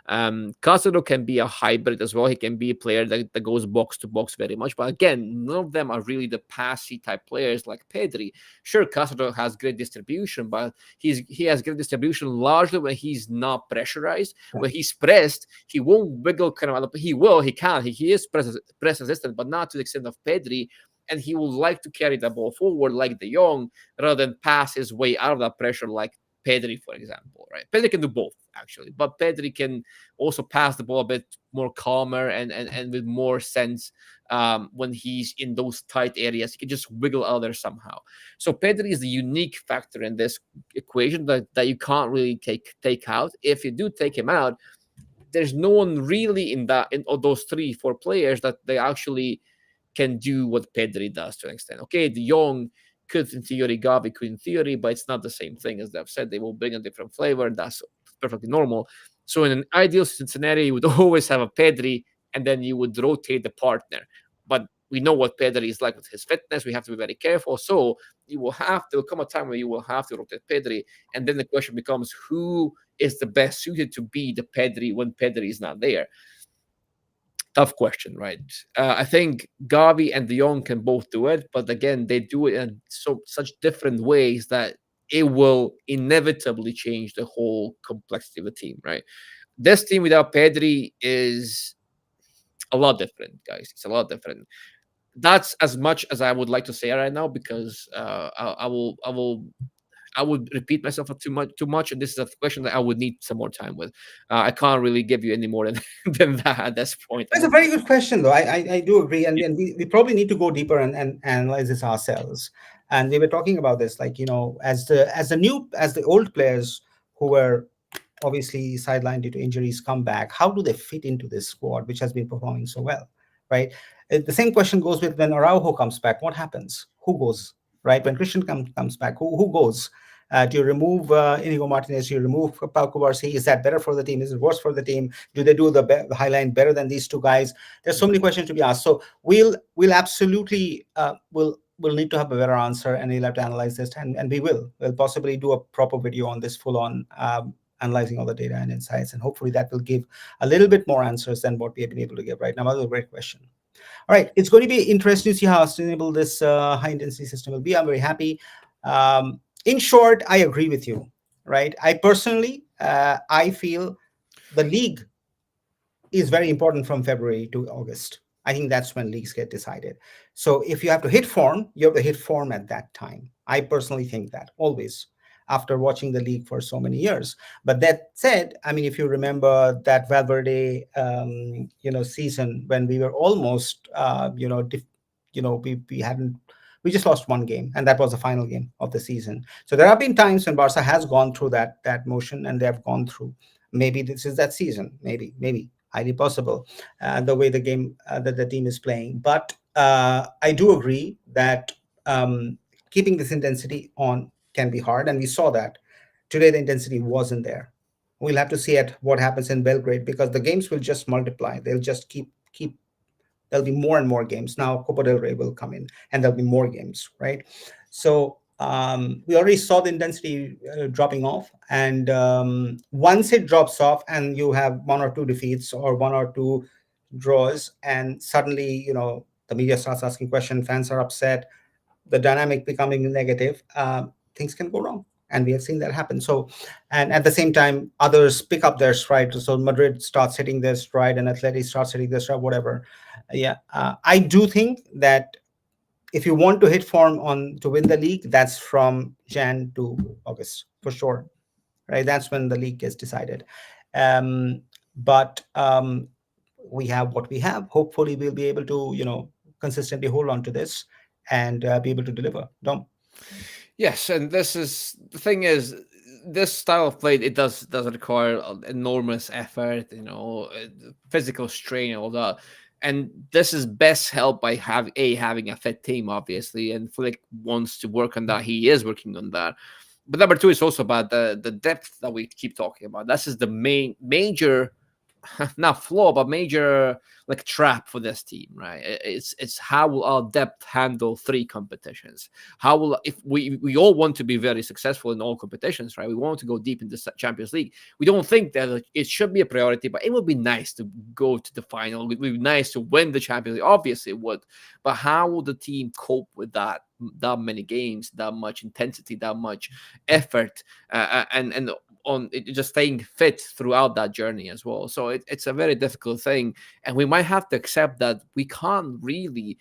Casado can be a hybrid as well. He can be a player that goes box to box very much. But again, none of them are really the passy type players like Pedri. Sure, Casado has great distribution, but he has great distribution largely when he's not pressurized. Yeah. When he's pressed, he won't wiggle kind of. He is press resistant, but not to the extent of Pedri. And he would like to carry the ball forward like De Jong rather than pass his way out of that pressure like Pedri, for example, right? Pedri can do both, actually, but Pedri can also pass the ball a bit more calmer and with more sense when he's in those tight areas. He can just wiggle out there somehow. So Pedri is the unique factor in this equation that you can't really take out. If you do take him out, there's no one really in all those 3-4 players that they actually can do what Pedri does to an extent. Okay, De Jong could in theory, Gavi could in theory, but it's not the same thing as they've said. They will bring a different flavor, and that's perfectly normal. So in an ideal scenario, you would always have a Pedri, and then you would rotate the partner. But we know what Pedri is like with his fitness. We have to be very careful. So you will have to come a time where you will have to rotate Pedri, and then the question becomes who is the best suited to be the Pedri when Pedri is not there. Tough question, right? I think Gavi and De Jong can both do it, but again, they do it in such different ways that it will inevitably change the whole complexity of the team, right? This team without Pedri is a lot different, guys. It's a lot different. That's as much as I would like to say right now because I would repeat myself too much, and this is a question that I would need some more time with. I can't really give you any more than than that at this point. It's a very good question, though. I do agree, and we probably need to go deeper and analyze this ourselves. And we were talking about this, like as the old players who were obviously sidelined due to injuries come back, how do they fit into this squad, which has been performing so well, right? The same question goes with when Araujo comes back. What happens? Who goes, right? When Christian comes back, who goes? Do you remove Inigo Martinez? Do you remove Pau Cubarsí? Is that better for the team? Is it worse for the team? Do they do the high line better than these two guys? There's so many questions to be asked. So we'll absolutely we'll need to have a better answer, and we'll have to analyze this, and we'll possibly do a proper video on this full on. Analyzing all the data and insights, and hopefully that will give a little bit more answers than what we have been able to give right now. That was a great question. All right, it's going to be interesting to see how sustainable this high intensity system will be. I'm very happy. In short, I agree with you, right? I personally, I feel the league is very important from February to August. I think that's when leagues get decided. So if you have to hit form, you have to hit form at that time. I personally think that always, after watching the league for so many years. But that said, I mean, if you remember that Valverde, season when we were almost, we just lost one game, and that was the final game of the season. So there have been times when Barca has gone through that motion, and they have gone through. Maybe this is that season. Maybe highly possible, the way the game that the team is playing. But I do agree that keeping this intensity on can be hard, and we saw that today. The intensity wasn't there. We'll have to see at what happens in Belgrade, because the games will just multiply. They'll just keep. There'll be more and more games. Now Copa del Rey will come in, and there'll be more games, right? So we already saw the intensity dropping off, and once it drops off, and you have one or two defeats or one or two draws, and suddenly the media starts asking questions, fans are upset, the dynamic becoming negative, things can go wrong. And we have seen that happen. So, and at the same time, others pick up their stride. So Madrid starts hitting their stride, and Atleti starts hitting their stride, whatever. Yeah, I do think that if you want to hit form on to win the league, that's from Jan to August for sure, right? That's when the league gets decided. But we have what we have. Hopefully, we'll be able to consistently hold on to this and be able to deliver. Dom. Yes, and this is the thing is this style of play, it does require enormous effort, physical strain, all that. And this is best helped by having a fit team, obviously, and Flick wants to work on that. He is working on that. But number two is also about the depth that we keep talking about. This is the major, not flaw, but major like trap for this team, right? It's how will our depth handle three competitions? How will, if we all want to be very successful in all competitions, right? We want to go deep in the Champions League. We don't think that it should be a priority, but it would be nice to go to the final. It would be nice to win the Champions League. Obviously, it would. But how will the team cope with that many games, that much intensity, that much effort, and on it, just staying fit throughout that journey as well? So it's a very difficult thing, and we might have to accept that we can't really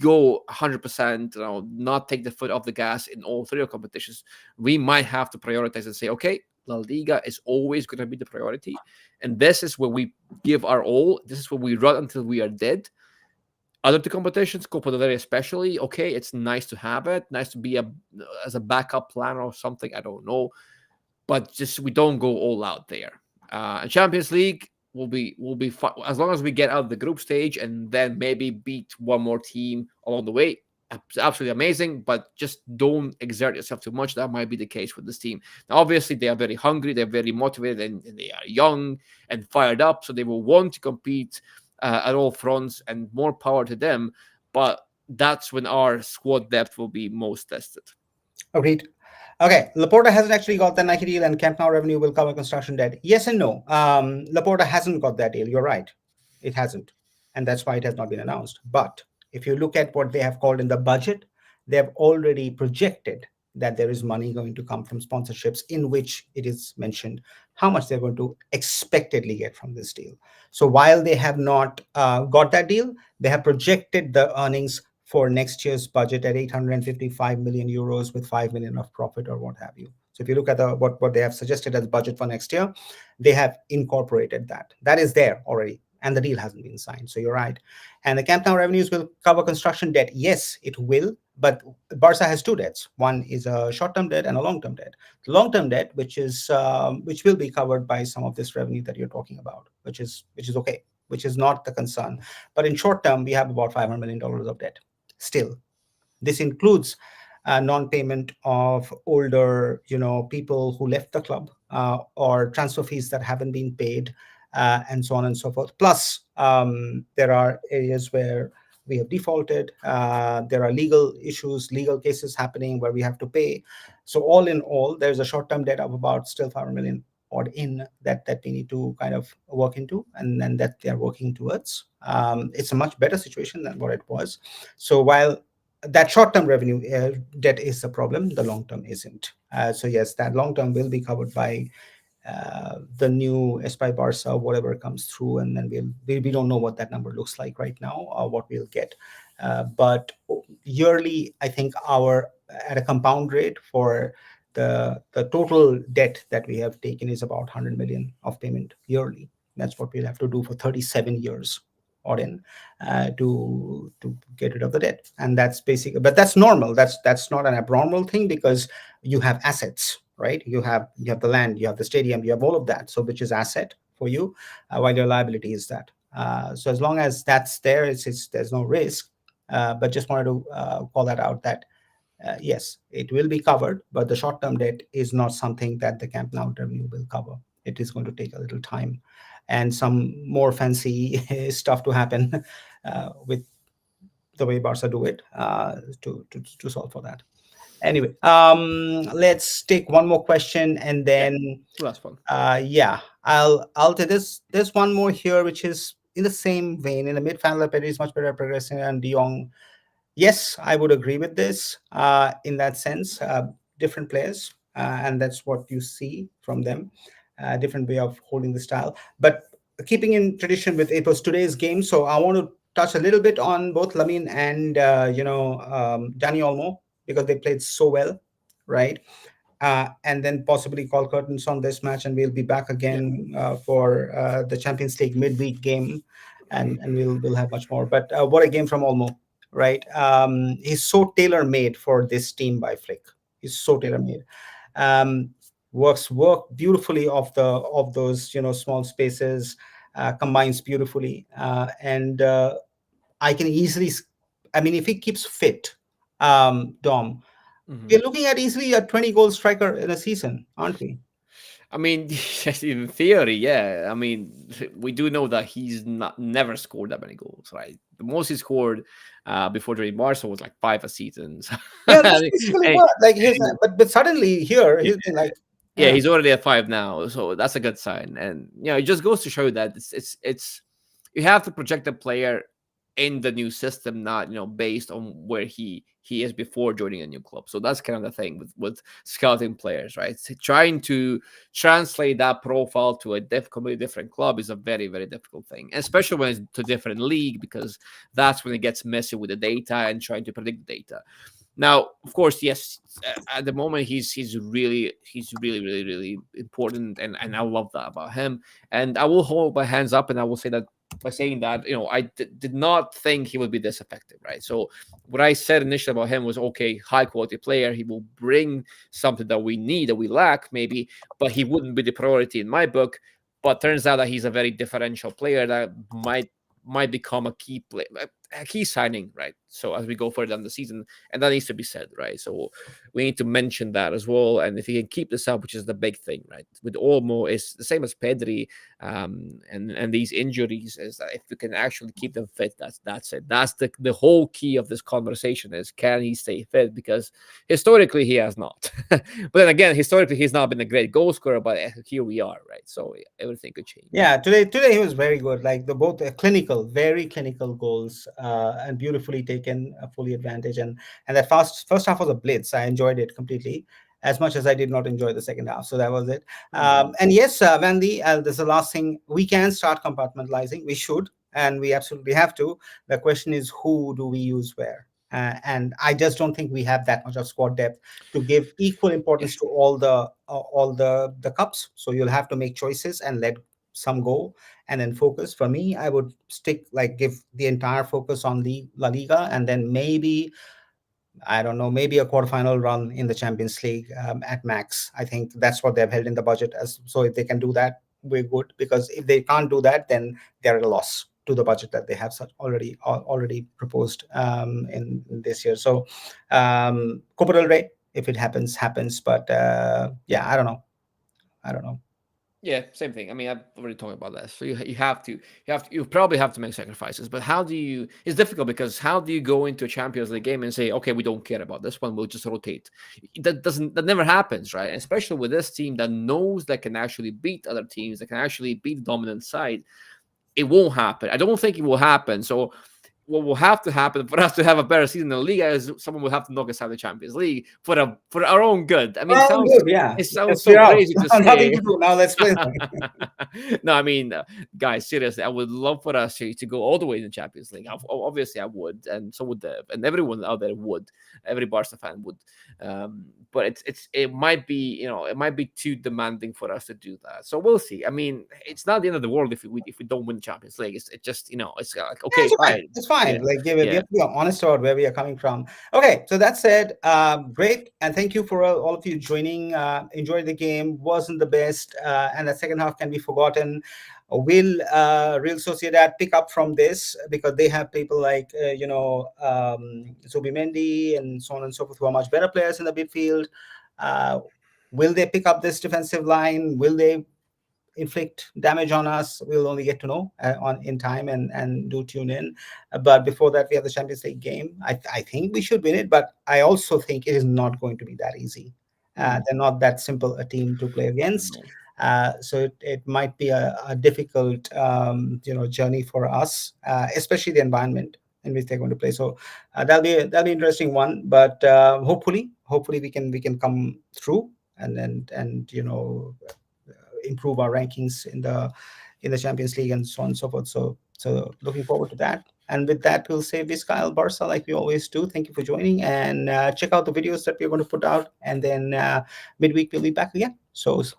go 100%, not take the foot off the gas in all three of competitions. We might have to prioritize and say, okay, La Liga is always going to be the priority, and this is where we give our all. This is where we run until we are dead. Other two competitions, Copa del Rey especially, okay, it's nice to have it, nice to be as a backup plan or something, I don't know, but just we don't go all out there. And Champions League will be fun, as long as we get out of the group stage and then maybe beat one more team along the way. absolutely amazing, but just don't exert yourself too much. That might be the case with this team. Now, obviously, they are very hungry, they're very motivated, and they are young and fired up, so they will want to compete at all fronts, and more power to them. But that's when our squad depth will be most tested. Agreed. Okay, Laporta hasn't actually got the Nike deal, and Camp Nou revenue will cover construction debt. Yes and no. Laporta hasn't got that deal. You're right. It hasn't. And that's why it has not been announced. But if you look at what they have called in the budget, they have already projected that there is money going to come from sponsorships, in which it is mentioned how much they're going to expectedly get from this deal. So while they have not got that deal, they have projected the earnings for next year's budget at 855 million euros with 5 million of profit or what have you. So if you look at what they have suggested as budget for next year, they have incorporated that. That is there already, and the deal hasn't been signed. So you're right. And the Camp Nou revenues will cover construction debt. Yes, it will. But Barca has two debts. One is a short-term debt and a long-term debt. The long-term debt, which will be covered by some of this revenue that you're talking about, which is okay, which is not the concern. But in short term, we have about $500 million of debt still. This includes non-payment of older, people who left the club, or transfer fees that haven't been paid, and so on and so forth. Plus, there are areas where we have defaulted. There are legal issues, legal cases happening where we have to pay. So all in all, there's a short-term debt of about still 500 million odd in that we need to kind of work into, and then that they are working towards. It's a much better situation than what it was. So while that short-term revenue debt is a problem, the long-term isn't. So yes, that long-term will be covered by the new Espai Barca, whatever comes through, and then we don't know what that number looks like right now, or what we'll get. But yearly, I think our at a compound rate for the total debt that we have taken is about 100 million of payment yearly. That's what we'll have to do for 37 years or in, to get rid of the debt. And that's basic, but that's normal. That's not an abnormal thing, because you have assets, right? You have the land, you have the stadium, you have all of that, so which is asset for you, while your liability is that. So as long as that's there, it's there's no risk. But just wanted to call that out, that yes, it will be covered, but the short-term debt is not something that the Camp Nou revenue will cover. It is going to take a little time and some more fancy stuff to happen with the way Barca do it, to solve for that. Anyway, let's take one more question, and Yeah, then last one. yeah, I'll take this. There's one more here, which is in the same vein. In the midfield, Pedri is much better progressing, and De Jong. Yes, I would agree with this, in that sense. Different players, and that's what you see from them. Different way of holding the style. But keeping in tradition with it was today's game, so I want to touch a little bit on both Lamine and Dani Olmo, because they played so well, right? And then possibly call curtains on this match, and we'll be back Yeah. again for the Champions League midweek game, and we'll have much more. But what a game from Olmo, right? He's so tailor made for this team by Flick. He's so tailor made. Um, work beautifully of those small spaces, combines beautifully, and I can easily. I mean, if he keeps fit, Dom, Mhm. we're looking at easily a 20 goal striker in a season, aren't we? I mean, in theory, yeah. I mean, we do know that he's not never scored that many goals, right? The most he scored before joining Barca was like 5 a season. So, Yeah, that's basically hey, what. Like he's, but suddenly here he's been like, yeah, yeah, he's already at 5 now, so that's a good sign. And it just goes to show that it's you have to project the player in the new system, not based on where he is before joining a new club. So that's kind of the thing with scouting players, right? So trying to translate that profile to a completely different club is a very, very difficult thing, especially when it's to different league, because that's when it gets messy with the data and trying to predict data. Now, of course, yes, at the moment he's really important, and I love that about him. And I will hold my hands up, and I will say that by saying that did not think he would be this effective, right? So what I said initially about him was, okay, high quality player, he will bring something that we need, that we lack maybe, but he wouldn't be the priority in my book. But turns out that he's a very differential player that might become a key player. a key signing, right? So as we go further down the season, and that needs to be said, right? So we need to mention that as well. And if he can keep this up, which is the big thing, right? With Olmo, it's the same as Pedri, and these injuries, is that if we can actually keep them fit, that's it. That's the whole key of this conversation is, can he stay fit? Because historically he has not. But then again, historically he's not been a great goal scorer. But here we are, right? So everything could change. Yeah, today he was very good. Like the both clinical, very clinical goals, and beautifully taken, fully advantage. And that first half was a blitz. I enjoyed it completely, as much as I did not enjoy the second half. So that was it. Mm. And yes, Vandy, this is the last thing. We can start compartmentalizing. We should, and we absolutely have to. The question is, who do we use where? And I just don't think we have that much of squad depth to give equal Yeah. importance to all the cups. So you'll have to make choices and let some go, and then focus. For me, I would stick, like, give the entire focus on the La Liga, and then maybe, I don't know, maybe a quarterfinal run in the Champions League, at max. I think that's what they've held in the budget as. So if they can do that, we're good. Because if they can't do that, then they're at a loss to the budget that they have such already proposed, in this year. So, Copa del Rey, if it happens. But yeah, I don't know. I don't know. Yeah, same thing. I mean, I've already talked about that. So you probably have to make sacrifices. But how do you? It's difficult because how do you go into a Champions League game and say, okay, we don't care about this one, we'll just rotate? That never happens, right? Especially with this team that knows that can actually beat other teams, that can actually beat the dominant side. It won't happen. I don't think it will happen. So what will have to happen for us to have a better season in the Liga is someone will have to knock us out of the Champions League for our own good. I mean, Oh, good. Yeah. it sounds Yes, we're so out. crazy to Nothing say. to do. Now let's play. No, I mean, guys, seriously, I would love for us to go all the way in the Champions League. Obviously, I would, and so would and everyone out there would. Every Barca fan would. But it might be, it might be too demanding for us to do that. So we'll see. I mean, it's not the end of the world if we don't win the Champions League. It's just, it's like, Yeah, okay, it's fine. fine. It's fine. Yeah, Like, we yeah. have to be honest about where we are coming from. Okay, so that said, great, and thank you for all of you joining. Enjoyed the game. Wasn't the best, and the second half can be forgotten. Will Real Sociedad pick up from this, because they have people like, Zubimendi and so on and so forth, who are much better players in the midfield. Uh, will they pick up this defensive line? Will they inflict damage on us? We'll only get to know, on in time, and do tune in. But before that, we have the Champions League game. I think we should win it, but I also think it is not going to be that easy. Mm, They're not that simple a team to play against. no. So it might be a difficult, journey for us, especially the environment in which they're going to play. So that'll be interesting one. But hopefully we can come through, and improve our rankings in the Champions League, and so on and so forth. So looking forward to that. And with that, we'll say Vizcaya Barca, like we always do. Thank you for joining, and check out the videos that we're going to put out. And then midweek we'll be back again. So